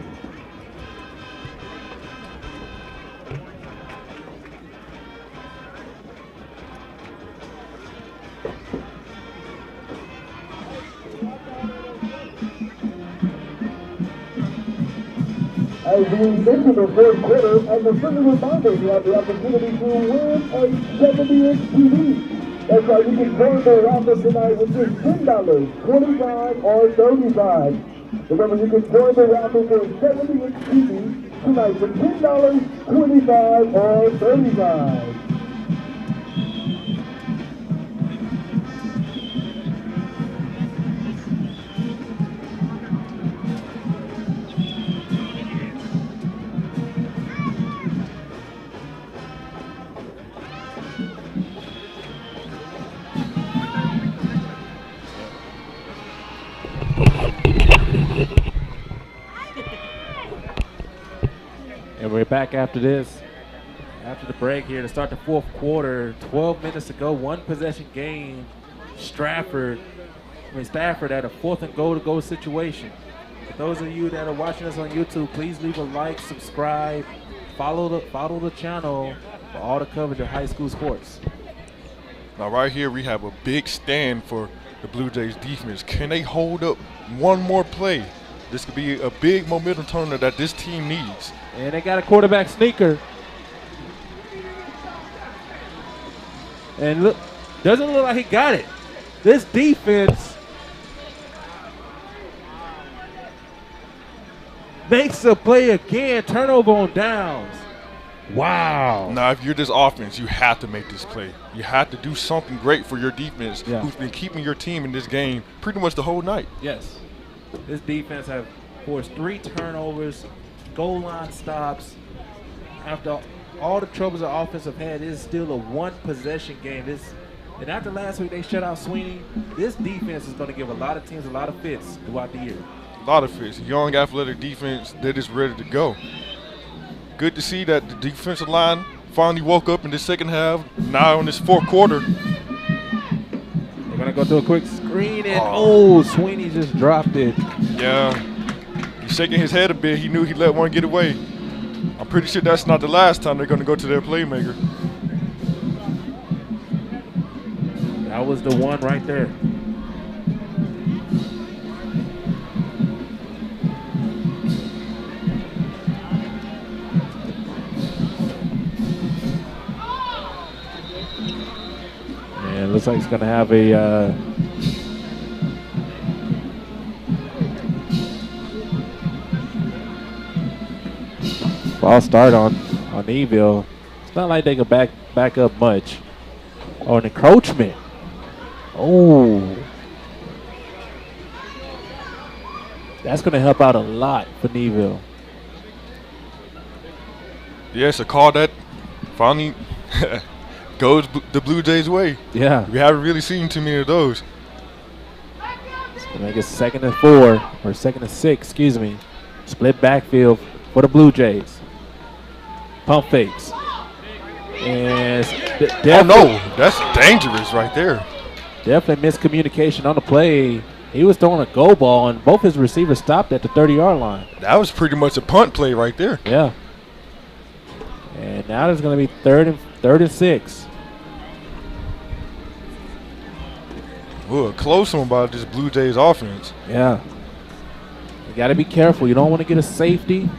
as we enter the fourth quarter. And a friendly reminder, you have the opportunity to win a 70-inch TV. That's right, you can join the raffle tonight with just $10, $25, or $35. Remember, you can join the raffle for a 70-inch TV tonight for $10, $25, or $35. And we're back after this, after the break here to start the fourth quarter. 12 minutes to go, one possession game. Stafford at a 4th and goal to go situation. For those of you that are watching us on YouTube, please leave a like, subscribe, follow the channel for all the coverage of high school sports. Now right here we have a big stand for the Blue Jays defense. Can they hold up one more play? This could be a big momentum turner that this team needs. And they got a quarterback sneaker. And look, doesn't look like he got it. This defense makes a play again, turnover on downs. Wow. Now, if you're this offense, you have to make this play. You have to do something great for your defense, who's been keeping your team in this game pretty much the whole night. Yes. This defense have forced 3 turnovers, goal line stops. After all the troubles the offense have had, it's still a one-possession game. And after last week they shut out Sweeney, this defense is going to give a lot of teams a lot of fits throughout the year. A lot of fits. Young, athletic defense that is ready to go. Good to see that the defensive line finally woke up in the second half. Now in this fourth quarter. They're going to go through a quick screen, and Sweeney just dropped it. Yeah. He's shaking his head a bit. He knew he let one get away. I'm pretty sure that's not the last time they're going to go to their playmaker. That was the one right there. And it looks like it's going to have a false start on Needville. It's not like they can back up much. Oh, an encroachment. Oh. That's going to help out a lot for Needville. Yes, a call that finally goes the Blue Jays' way. Yeah. We haven't really seen too many of those. It's going to make it 2nd and 4, or 2nd and 6, excuse me. Split backfield for the Blue Jays. Pump fakes. And oh no, that's dangerous right there. Definitely miscommunication on the play. He was throwing a go ball, and both his receivers stopped at the 30-yard line. That was pretty much a punt play right there. Yeah. And now there's going to be 3rd and 6. Ooh, a close one by this Blue Jays offense. Yeah. You got to be careful. You don't want to get a safety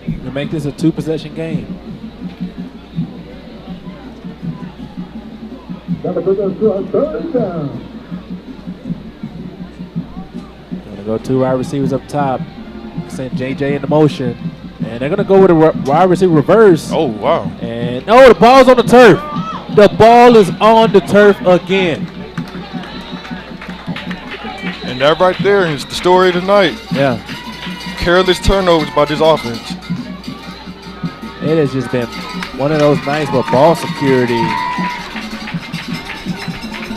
to make this a 2-possession game. That'll bring us to our 3rd down. Going to go 2 wide receivers up top. Send JJ into motion. And they're going to go with a wide receiver reverse. Oh, wow. And, the ball's on the turf. The ball is on the turf again. And that right there is the story of the night. Yeah. Careless turnovers by this offense. It has just been one of those nights where ball security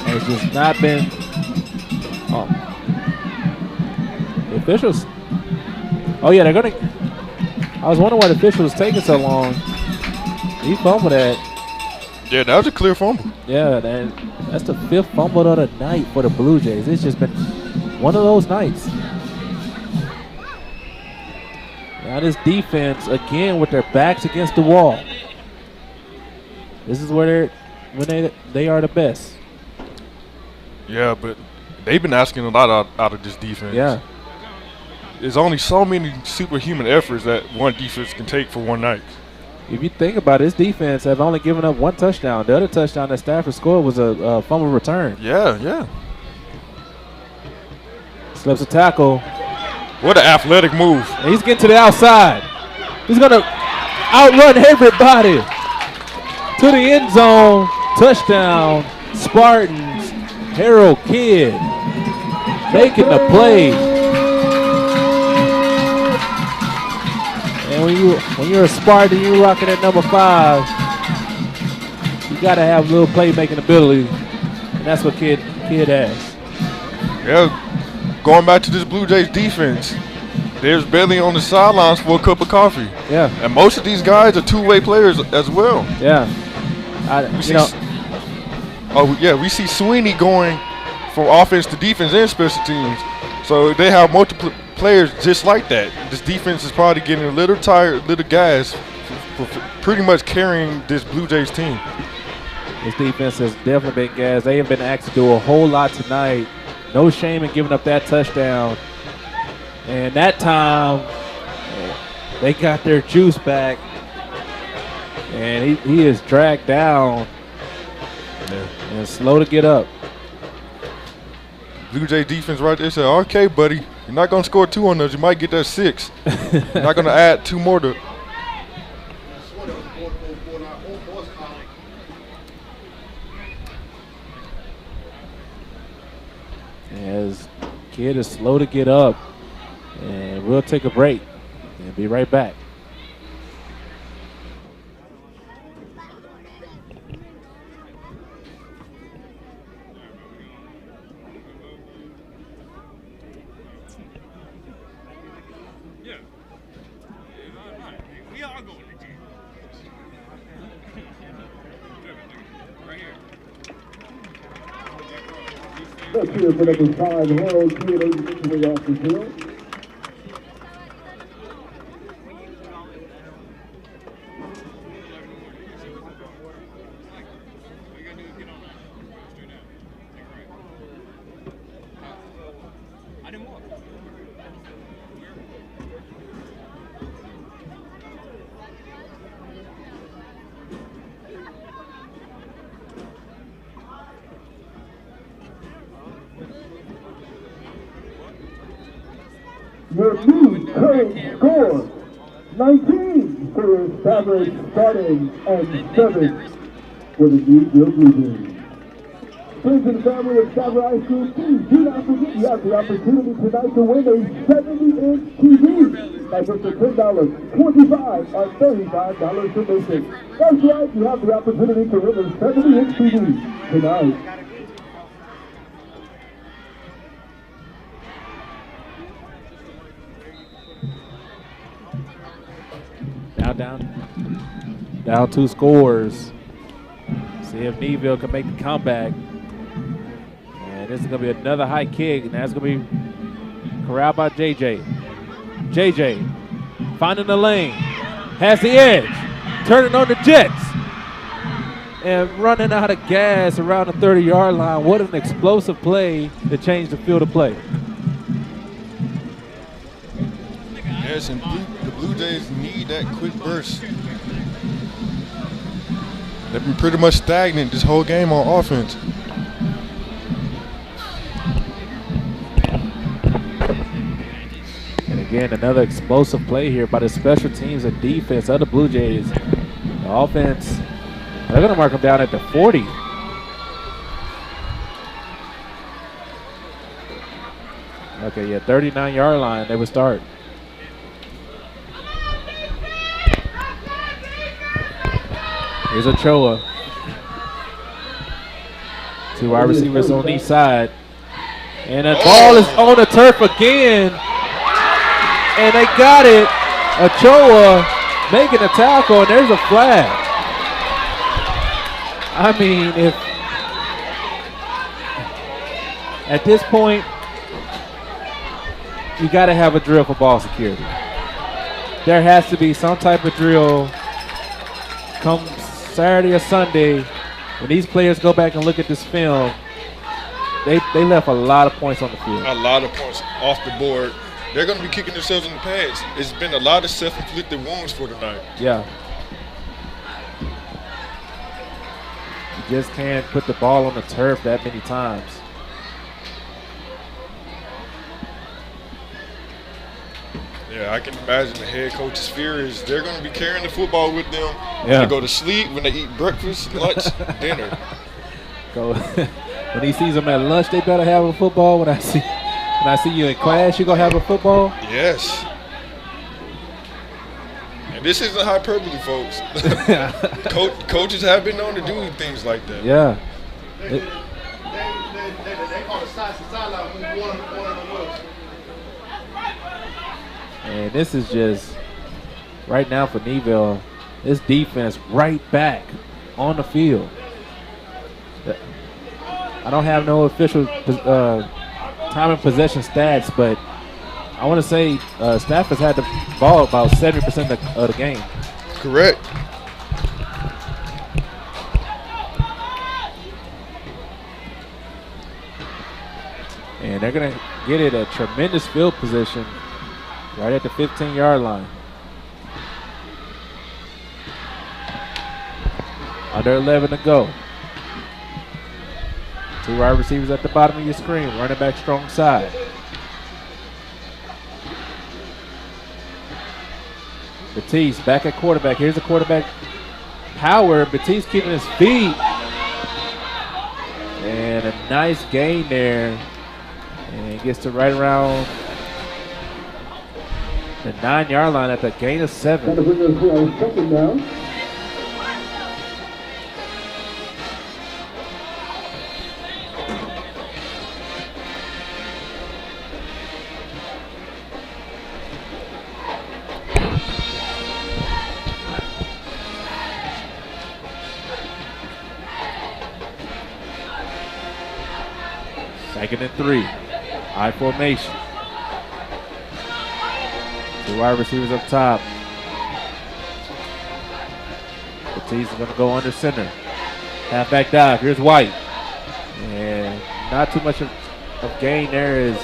has just not been. The officials. Oh yeah, they're gonna. I was wondering why the officials taking so long. He fumbled that. Yeah, that was a clear fumble. Yeah, that's the 5th fumble of the night for the Blue Jays. It's just been one of those nights. Now this defense, again, with their backs against the wall. This is where they are the best. Yeah, but they've been asking a lot out of this defense. Yeah. there's only so many superhuman efforts that one defense can take for one night. If you think about it, this defense have only given up one touchdown. The other touchdown that Stafford scored was a fumble return. Yeah. Slips a tackle. What an athletic move. And he's getting to the outside. He's going to outrun everybody to the end zone. Touchdown, Spartans. Harold Kidd making the play. And when you're a Spartan, you're rocking at number 5. You got to have a little playmaking ability, and that's what Kidd has. Yeah, going back to this Blue Jays defense, there's Bailey on the sidelines for a cup of coffee. Yeah. And most of these guys are two-way players as well. Yeah. We see Sweeney going from offense to defense and special teams. So they have multiple players just like that. This defense is probably getting a little tired, little gas for pretty much carrying this Blue Jays team. This defense has definitely been gassed. They have been asked to do a whole lot tonight. No shame in giving up that touchdown. And that time, they got their juice back. And he is dragged down and slow to get up. Blue Jay defense right there said, okay, buddy, you're not going to score 2 on those. You might get that 6. You're not going to add 2 more to. As Kidd is slow to get up. And we'll take a break and be right back. Let's hear for number 5, Harold Kidd, way off the field. Your new current score, 19 for Stafford starting and 7 for the Needville Blue Jays. Friends and family of Stafford High School, please do not forget you have the opportunity tonight to win a 70-inch TV by just $10, $25 or $35 donation. That's right, you have the opportunity to win a 70-inch TV tonight. Down 2 scores. See if Needville can make the comeback. And this is going to be another high kick, and that's going to be corralled by JJ. JJ finding the lane, has the edge, turning on the Jets, and running out of gas around the 30-yard line. What an explosive play to change the field of play. Yes, and the Blue Jays need that quick burst. They've been pretty much stagnant this whole game on offense. And again, another explosive play here by the special teams and defense of the Blue Jays. The offense, they're going to mark them down at the 40. Okay, yeah, 39-yard line, they would start. Here's Ochoa. 2 wide receivers on each side. And the ball is on the turf again. And they got it. Ochoa making a tackle, and there's a flag. I mean, if at this point, you got to have a drill for ball security. There has to be some type of drill come Saturday or Sunday when these players go back and look at this film. They left a lot of points on the field. A lot of points off the board. they're going to be kicking themselves in the pants. It's been a lot of self-inflicted wounds for tonight. Yeah. You just can't put the ball on the turf that many times. Yeah, I can imagine the head coach's fear is they're going to be carrying the football with them when Yeah. they go to sleep, when they eat breakfast, lunch, dinner. When he sees them at lunch, they better have a football. When I see you in class, you gonna have a football? Yes. And this isn't hyperbole, folks. Coaches have been known to do things like that. Yeah. They call it sideline when one of the worst. And this is just right now for Needville. This defense right back on the field. I don't have no official time and possession stats, but I want to say Stafford's had the ball about 70% of the game. Correct. And they're going to get it a tremendous field position right at the 15-yard line. Under 11 to go. Two wide receivers at the bottom of your screen. Running back strong side. Batiste back at quarterback. Here's the quarterback power. Batiste keeping his feet. And a nice gain there. And gets to right around the 9-yard line at the gain of 7. Second down. Second and 3. I formation. Two wide receivers up top. Batiste is going to go under center. Halfback dive. Here's White. And not too much of gain there as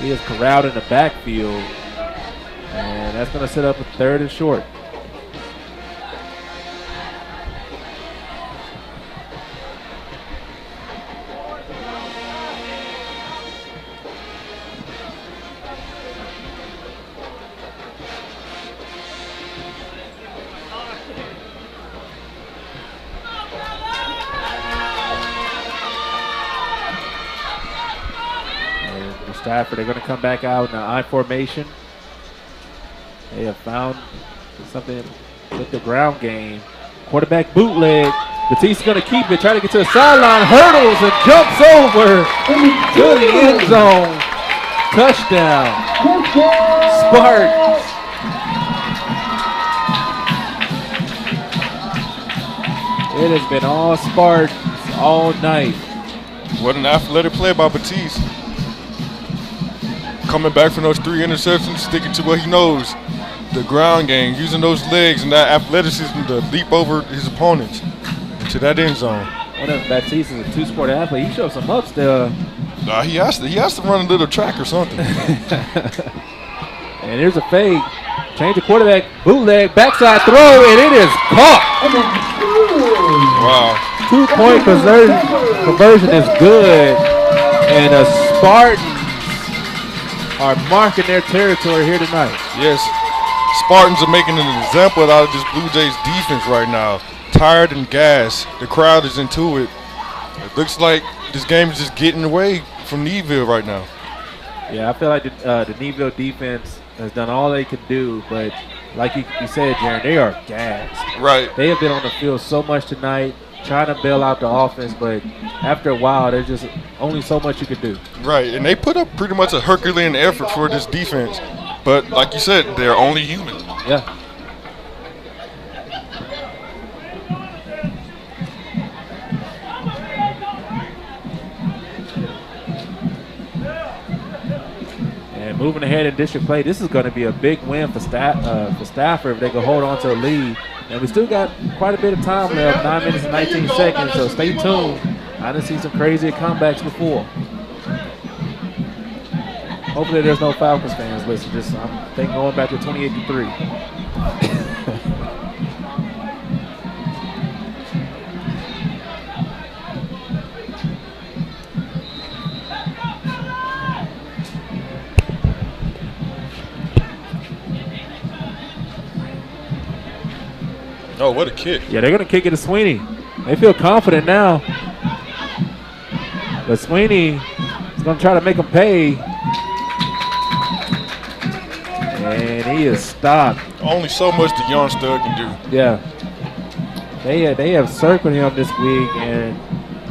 he is corralled in the backfield. And that's going to set up a 3rd and short. Stafford, they're going to come back out in the I formation. They have found something with the ground game. Quarterback bootleg. Batiste going to keep it, try to get to the sideline, hurdles and jumps over to the end zone. Touchdown. Spartans. It has been all Spartans all night. What an athletic play by Batiste. Coming back from those 3 interceptions, sticking to what he knows, the ground game, using those legs and that athleticism to leap over his opponents into that end zone. What if Batiste is a 2-sport athlete? He showed some ups there. He has to run a little track or something. And here's a fake. Change the quarterback, bootleg, backside throw, and it is caught. Wow. 2-point conversion is good. And the Spartans are marking their territory here tonight. Yes, Spartans are making an example out of this Blue Jays defense right now. Tired and gassed. The crowd is into it. It looks like this game is just getting away from Needville right now. Yeah, I feel like the Needville defense has done all they could do, but like you said, Jaron, they are gassed. Right. They have been on the field so much tonight, trying to bail out the offense, but after a while, there's just only so much you can do. Right, and they put up pretty much a Herculean effort for this defense, but like you said, they're only human. Yeah. And moving ahead in district play, this is going to be a big win for Stafford if they can hold on to the lead. And we still got quite a bit of time left, 9 minutes and 19 seconds, so stay tuned. I done seen some crazy comebacks before. Hopefully there's no Falcons fans Listen, I'm thinking going back to 28-3. Oh, what a kick. Yeah, they're going to kick it to Sweeney. They feel confident now. But Sweeney is going to try to make them pay. And he is stopped. Only so much the young stud can do. Yeah. They have circled him this week and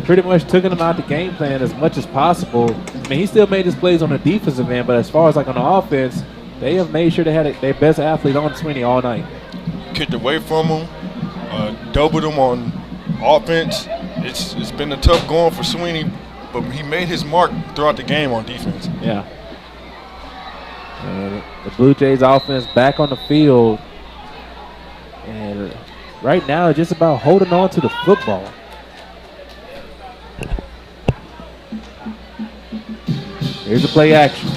pretty much took him out the game plan as much as possible. I mean, he still made his plays on the defensive end, but as far as like on the offense, they have made sure they had their best athlete on Sweeney all night. Kicked away from him, doubled him on offense. It's been a tough going for Sweeney, but he made his mark throughout the game on defense. Yeah. And the Blue Jays offense back on the field. And right now it's just about holding on to the football. Here's the play action.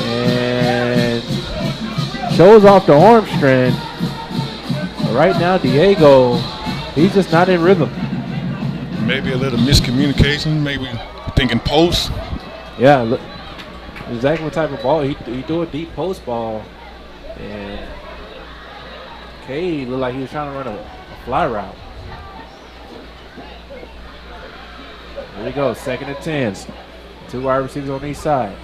And shows off the arm strength. But right now, Diego, he's just not in rhythm. Maybe a little miscommunication, maybe thinking post. Yeah, look, exactly what type of ball. He threw a deep post ball. And Cade looked like he was trying to run a fly route. Here we go, 2nd and 10. 2 wide receivers on each side.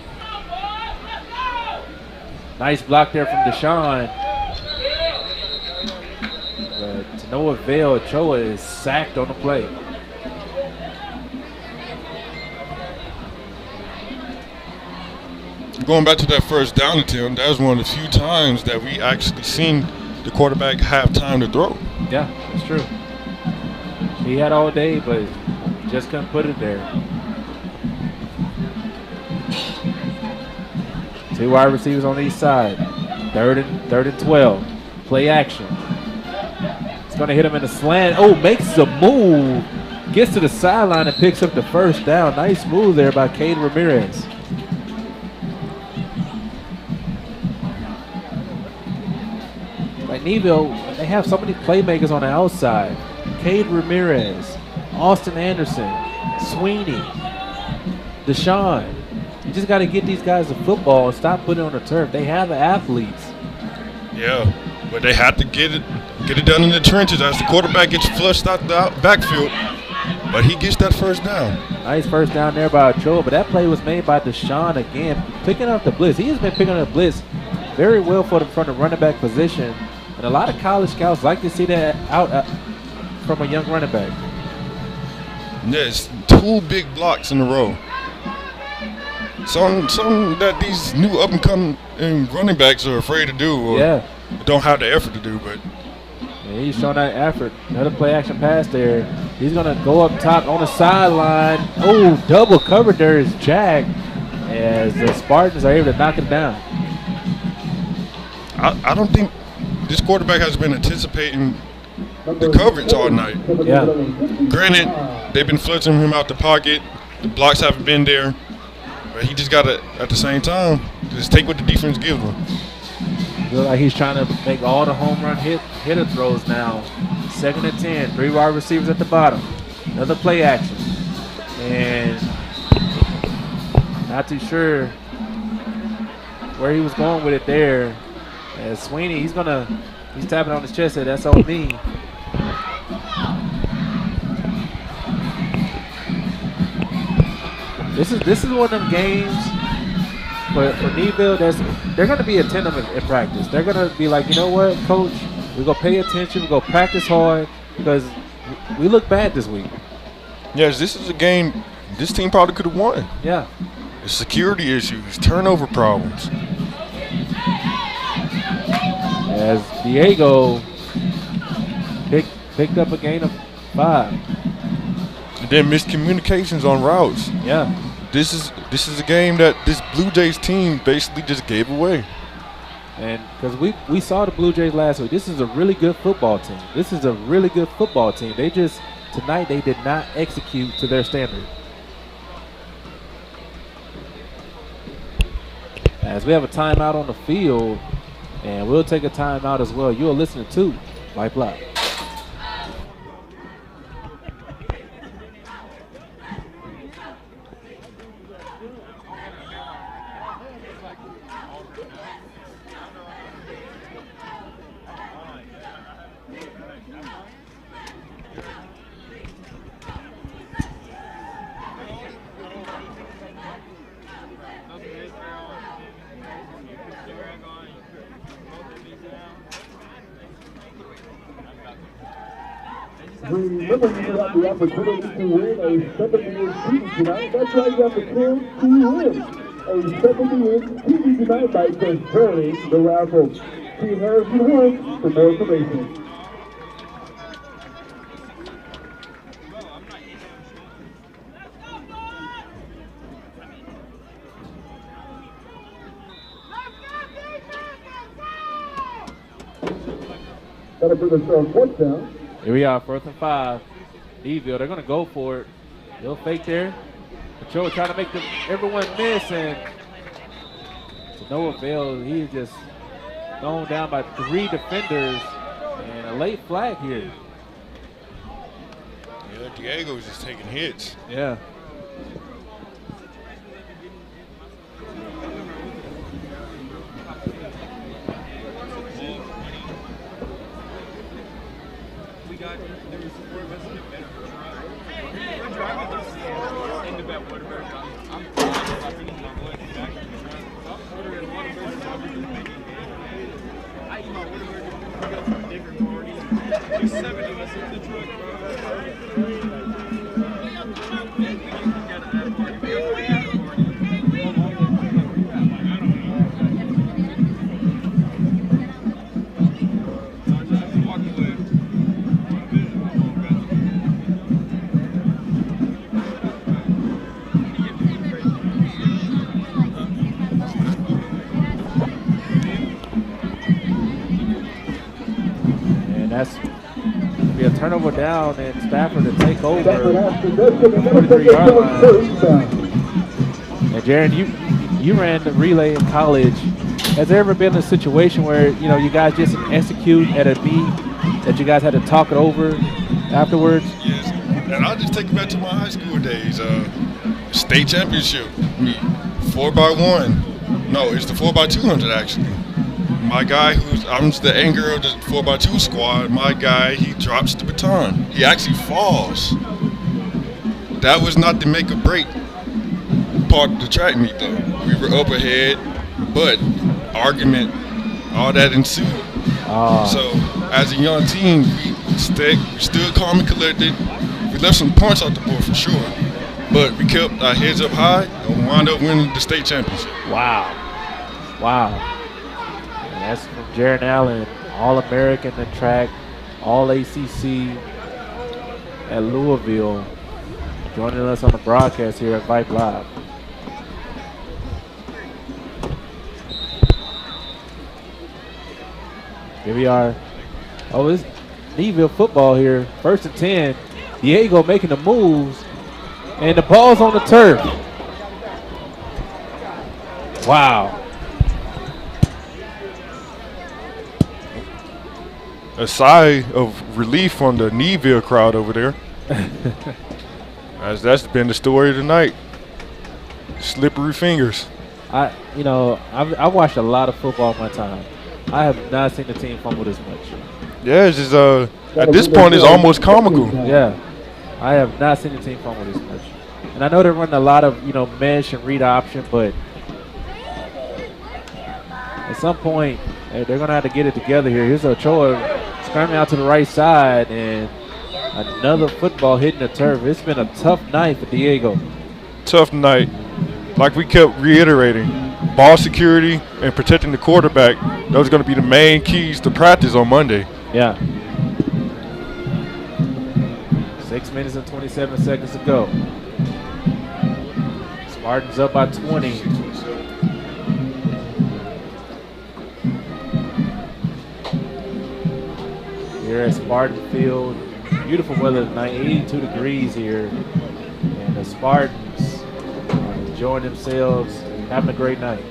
Nice block there from Deshaun. But to no avail, Ochoa is sacked on the play. Going back to that first down attempt, that was one of the few times that we actually seen the quarterback have time to throw. Yeah, that's true. He had all day, but just couldn't put it there. 2 wide receivers on each side. 3rd and 12. Play action. It's going to hit him in the slant. Oh, makes a move. Gets to the sideline and picks up the first down. Nice move there by Cade Ramirez. Like Needville, they have so many playmakers on the outside. Cade Ramirez, Austin Anderson, Sweeney, Deshaun. You just got to get these guys the football and stop putting it on the turf. They have the athletes. Yeah, but they have to get it done in the trenches as the quarterback gets flushed out the backfield. But he gets that first down. Nice first down there by Ochoa, but that play was made by Deshaun again, picking up the blitz. He has been picking up the blitz very well from the running back position, and a lot of college scouts like to see that out from a young running back. Yes, 2 big blocks in a row. Something that these new up-and-coming running backs are afraid to do or don't have the effort to do. But yeah, he's showing that effort. Another play action pass there. He's going to go up top on the sideline. Oh, double covered there is Jack as the Spartans are able to knock it down. I don't think this quarterback has been anticipating the coverage all night. Yeah. Granted, they've been flipping him out the pocket. The blocks haven't been there. But he just got to, at the same time, just take what the defense gives him. Looks like he's trying to make all the home run hitter throws now. 2nd and 10, 3 wide receivers at the bottom. Another play action. And not too sure where he was going with it there. As Sweeney, he's tapping on his chest and that's on me. This is one of them games for Needville. They're going to be attentive in practice. They're going to be like, you know what, coach, we're going to pay attention. We're going to practice hard because we look bad this week. Yes, this is a game this team probably could have won. Yeah. The security issues, turnover problems. As Diego picked up a gain of 5. And then miscommunications on routes. Yeah. This is a game that this Blue Jays team basically just gave away. And because we saw the Blue Jays last week, this is a really good football team. Tonight they did not execute to their standard. As we have a timeout on the field, and we'll take a timeout as well. You are listening to Vype Live. Remember, you have the opportunity to win a 70-inch TV tonight. That's right, you have the chance to win a 70-inch TV tonight by just joining the raffle. See Harrison Horn for more information. That'll bring us on fourth down. Here we are, 4th and 5. Needville, they're going to go for it. They'll fake there. Patrol trying to make everyone miss, and to no avail. He is just thrown down by 3 defenders, and a late flag here. Yeah, Diego's just taking hits. Yeah. That's be a turnover down, and Stafford to take over the 43-yard line. And Jaron, you ran the relay in college. Has there ever been a situation where you guys just execute at a beat that you guys had to talk it over afterwards? Yes, and I'll just take it back to my high school days. State championship, 4x1. No, it's the 4x200 actually. My guy, I'm the anchor of the 4x2 squad, my guy, he drops the baton. He actually falls. That was not the make or break part of the track meet though. We were up ahead, but argument, all that ensued. So as a young team, we stood calm and collected. We left some points off the board for sure, but we kept our heads up high and wound up winning the state championship. Wow. That's from Jaron Allen, All-American in track, All-ACC at Louisville, joining us on the broadcast here at Vype Live. Here we are. Oh, it's Needville football here. 1st and 10. Diego making the moves, and the ball's on the turf. Wow. A sigh of relief from the Needville crowd over there. As that's been the story of the night. Slippery fingers. I watched a lot of football in my time. I have not seen the team fumble this much. Yeah, it's just at this point it's almost comical. Yeah, I have not seen the team fumble this much. And I know they're running a lot of mesh and read option, but at some point they're gonna have to get it together here. Here's Ochoa scrambling out to the right side, and another football hitting the turf. It's been a tough night for Diego. Tough night. Like we kept reiterating, ball security and protecting the quarterback, those are going to be the main keys to practice on Monday. Yeah. 6 minutes and 27 seconds to go. Spartans up by 20. Here at Spartan Field, beautiful weather tonight, 82 degrees here, and the Spartans are enjoying themselves, having a great night.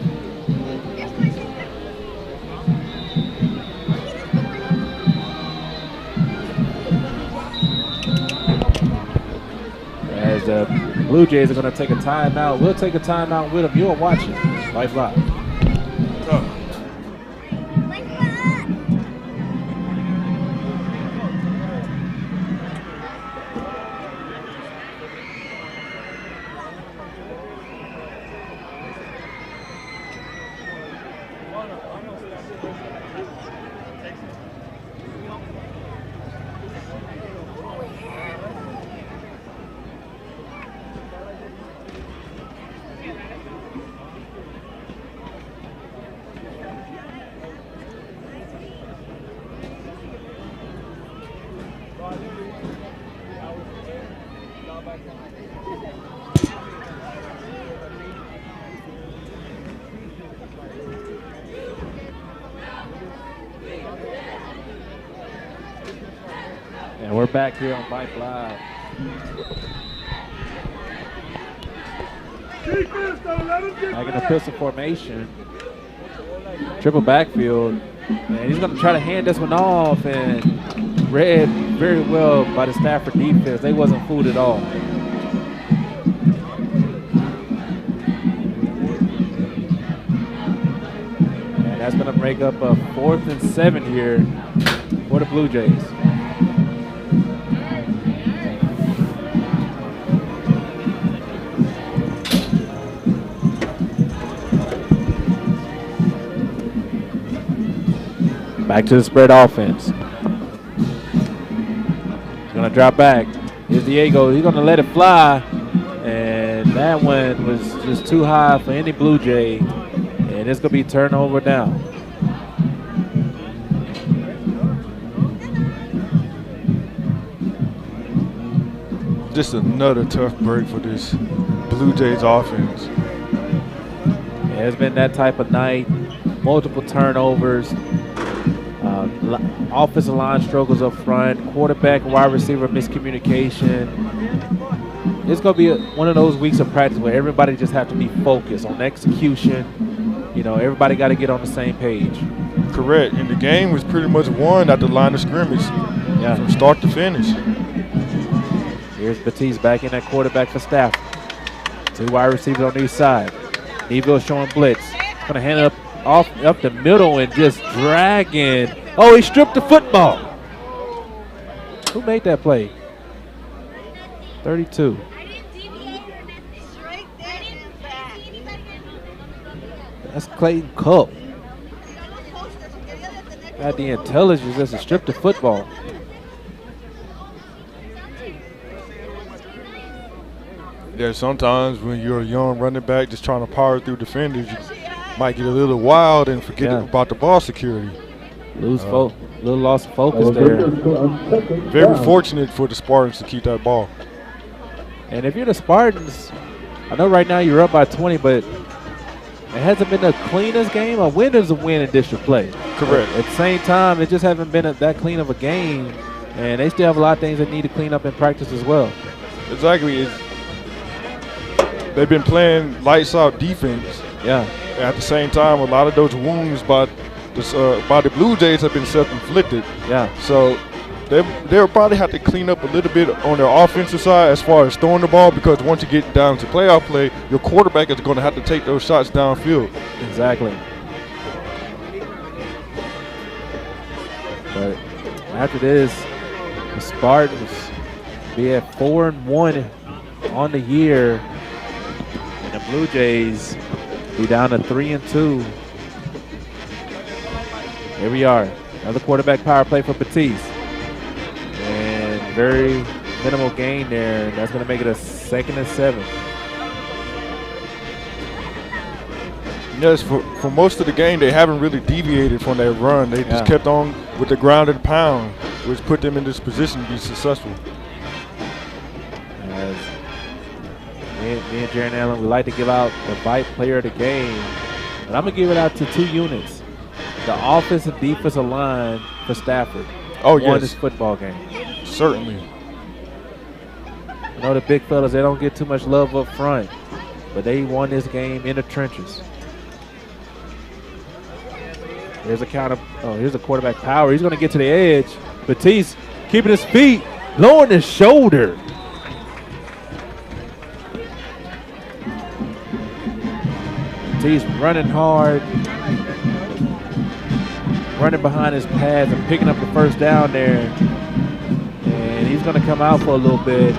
the Blue Jays are going to take a timeout. We'll take a timeout with them. You'll watch it. Vype Live. And we're back here on Vype Live. Back in the pistol formation. Triple backfield. And he's going to try to hand this one off, and read very well by the Stafford defense. They wasn't fooled at all. And that's going to break up a 4th and 7 here for the Blue Jays. Back to the spread offense. He's going to drop back. Here's Diego. He's going to let it fly. And that one was just too high for any Blue Jay. And it's going to be turnover down. Just another tough break for this Blue Jays offense. Yeah, it's been that type of night. Multiple turnovers. Offensive line struggles up front, quarterback and wide receiver miscommunication. It's going to be one of those weeks of practice where everybody just have to be focused on execution. You know, everybody got to get on the same page. Correct, and the game was pretty much won at the line of scrimmage from start to finish. Here's Batiste back in at quarterback for Stafford. 2 wide receivers on each side. Needville showing blitz. Going to hand it up the middle and just dragging. Oh, he stripped the football. Who made that play? 32. That's Clayton Cup. Had the intelligence just to strip the football. Yeah, sometimes when you're a young running back just trying to power through defenders, you might get a little wild and forget about the ball security. Little loss of focus there. Very fortunate for the Spartans to keep that ball. And if you're the Spartans, I know right now you're up by 20, but it hasn't been the cleanest game. A win is a win in district play. Correct. At the same time, it just hasn't been that clean of a game, and they still have a lot of things that need to clean up in practice as well. Exactly. They've been playing lights out defense. Yeah. At the same time, a lot of those wounds by the Blue Jays have been self-inflicted. Yeah. So they'll probably have to clean up a little bit on their offensive side as far as throwing the ball, because once you get down to playoff play, your quarterback is going to have to take those shots downfield. Exactly. But after this, the Spartans be at 4-1 on the year, and the Blue Jays be down to 3-2. Here we are. Another quarterback power play for Batiste. And very minimal gain there. And that's going to make it a 2nd and 7. Yes, for most of the game, they haven't really deviated from their run. They just kept on with the ground and pound, which put them in this position to be successful. As me and Jaron Allen, we like to give out the Vype player of the game. But I'm going to give it out to 2 units. The offensive and defensive line for Stafford. Won this football game. Certainly. I know the big fellas, they don't get too much love up front, but they won this game in the trenches. Here's a here's a quarterback power. He's going to get to the edge. Batiste keeping his feet, lowering his shoulder. he's running hard, running behind his pads and picking up the first down there. And he's going to come out for a little bit.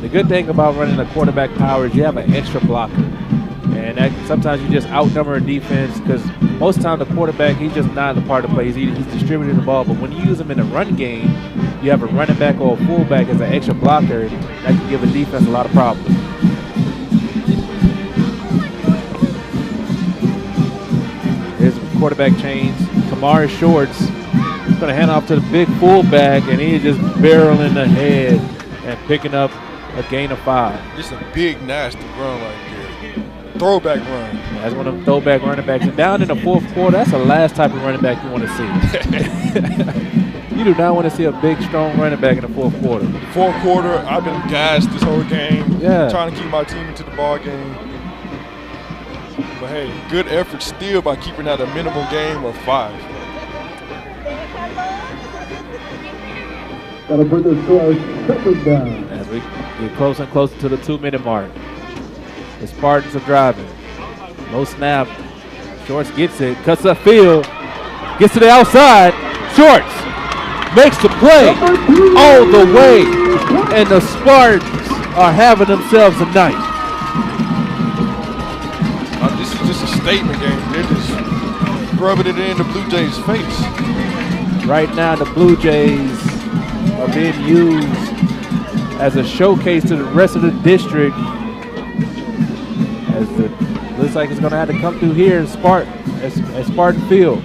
The good thing about running a quarterback power is you have an extra blocker. And that, sometimes you just outnumber a defense because most of the time the quarterback, he's just not a part of the play. He's distributing the ball. But when you use him in a run game, you have a running back or a fullback as an extra blocker. That can give a defense a lot of problems. Here's quarterback change. Kamari Shorts is going to hand off to the big fullback, and he's just barreling ahead and picking up a gain of 5. It's a big, nasty run right there. Throwback run. That's one of them throwback running backs. And down in the fourth quarter, that's the last type of running back you want to see. You do not want to see a big, strong running back in the fourth quarter. Fourth quarter, I've been gassed this whole game. Yeah. Trying to keep my team into the ball game. But hey, good effort still by keeping that a minimum game of 5. Gotta put this to our second down. As we get closer and closer to the 2-minute mark. The Spartans are driving. No snap. Shorts gets it, cuts up field, gets to the outside. Shorts makes the play all the way, and the Spartans are having themselves a night. This is just a statement game. They're just rubbing it in the Blue Jays' face. Right now, the Blue Jays are being used as a showcase to the rest of the district. As the looks like it's going to have to come through here in at Spartan Field.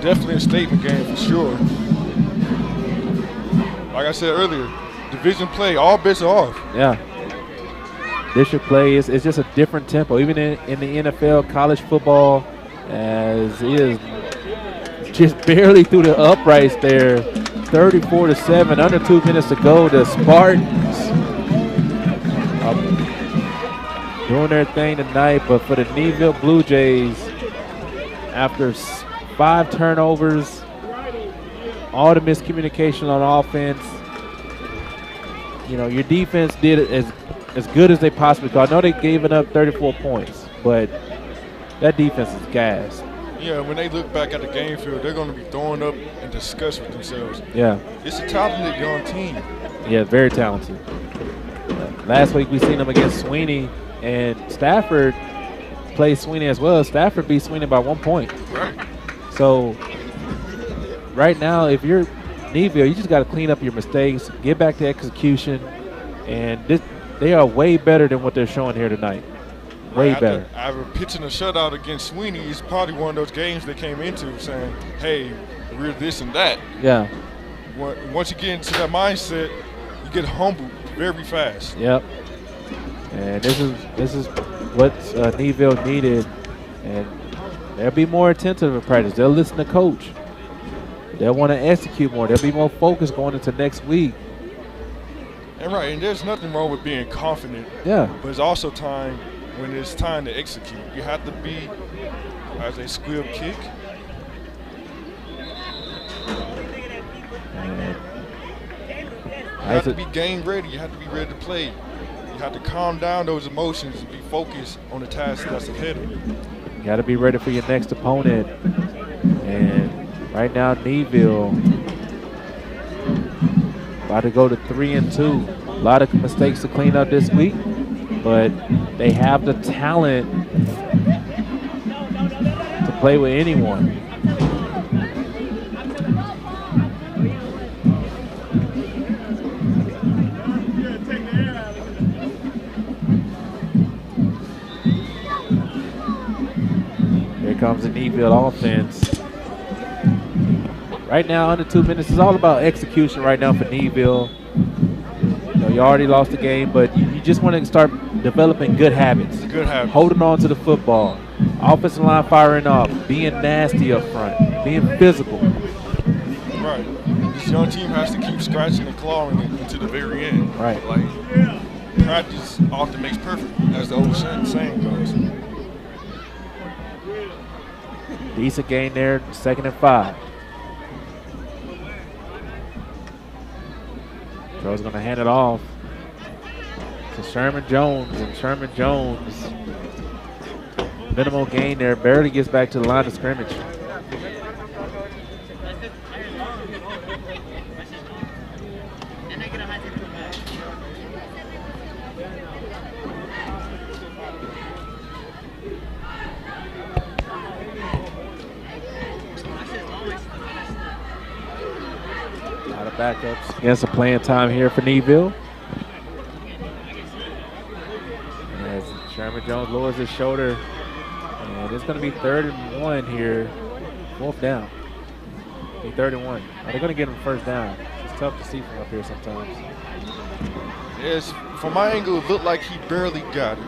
Definitely a statement game for sure. Like I said earlier, division play, all bets are off. Yeah. District play is just a different tempo. Even in the NFL, college football, as is just barely through the uprights there. 34-7, under 2 minutes to go. The Spartans doing their thing tonight, but for the Needville Blue Jays, after 5 turnovers, all the miscommunication on offense, you know, your defense did as good as they possibly could. I know they gave it up 34 points, but that defense is gassed. Yeah, when they look back at the game field, they're going to be throwing up in disgust with themselves. Yeah. It's a talented young team. Yeah, very talented. Last week we seen them against Sweeney, and Stafford played Sweeney as well. Stafford beat Sweeney by 1 point. Right. So right now, if you're Needville, you just got to clean up your mistakes, get back to execution, and they are way better than what they're showing here tonight. Way better. After pitching a shutout against Sweeney, it's probably one of those games they came into saying, hey, we're this and that. Yeah. Once you get into that mindset, you get humbled very fast. Yep. And this is what Needville needed, and they'll be more attentive in practice. They'll listen to coach. They'll want to execute more. They'll be more focused going into next week. And there's nothing wrong with being confident. Yeah. But it's also time when it's time to execute. You have to be, as a squib kick. You have to be game ready. You have to be ready to play. You have to calm down those emotions and be focused on the task that's ahead of you. You got to be ready for your next opponent. And right now, Needville about to go to 3-2. A lot of mistakes to clean up this week, but they have the talent to play with anyone. Here comes the Needville offense. Right now, under 2 minutes, it's all about execution right now for Needville. You know, you already lost the game, but you just want to start developing good habits. Good habits. Holding on to the football. Offensive line firing off. Being nasty up front. Being physical. Right. This young team has to keep scratching and clawing into the very end. Right. Like, practice often makes perfect, as the old saying goes. Decent gain there, 2nd and 5. Joe's going to hand it off to Sherman Jones, and Sherman Jones, minimal gain there, barely gets back to the line of scrimmage. A lot of backups against the playing time here for Needville. As Sherman Jones lowers his shoulder, and it's going to be 3rd and 1 here, 4th down. Be 3rd and 1. Are they going to get him first down? It's tough to see from up here sometimes. Yes, from my angle, it looked like he barely got it.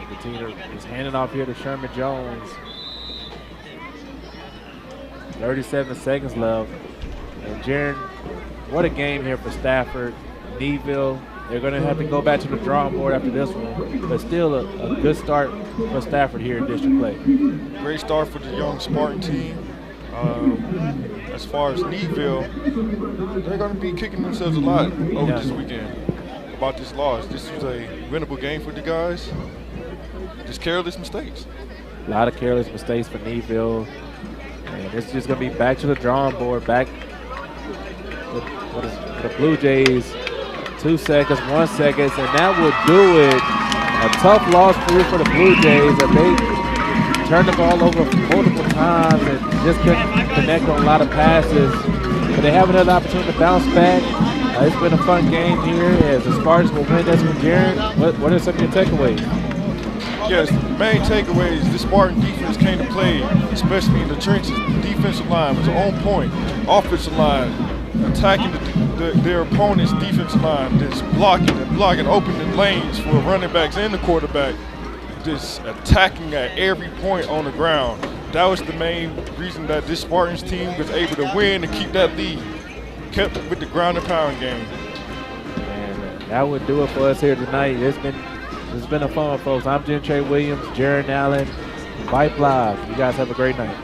Continue is handing off here to Sherman Jones. 37 seconds left. And Jaron, what a game here for Stafford. Needville, they're going to have to go back to the drawing board after this one, but still a good start for Stafford here in district play. Great start for the young Spartan team. As far as Needville, they're going to be kicking themselves a lot over this weekend about this loss. This was a winnable game for the guys. Just careless mistakes. A lot of careless mistakes for Needville. And it's just going to be back to the drawing board, back with the Blue Jays. 2 seconds, 1 second, and that will do it. A tough loss for the Blue Jays. That they turned the ball over multiple times and just couldn't connect on a lot of passes. But they have another opportunity to bounce back. It's been a fun game here as the Spartans will win this one. Jaron, what are some of your takeaways? Yes, main takeaways, this Spartan defense came to play, especially in the trenches. The defensive line was on point. Offensive line attacking their opponent's defensive line, just blocking, opening lanes for running backs and the quarterback, just attacking at every point on the ground. That was the main reason that this Spartans team was able to win and keep that lead, kept with the ground and pound game. And that would do it for us here tonight. It's been a fun one, folks. I'm Jen Trey Williams, Jaron Allen, Vype Live. You guys have a great night.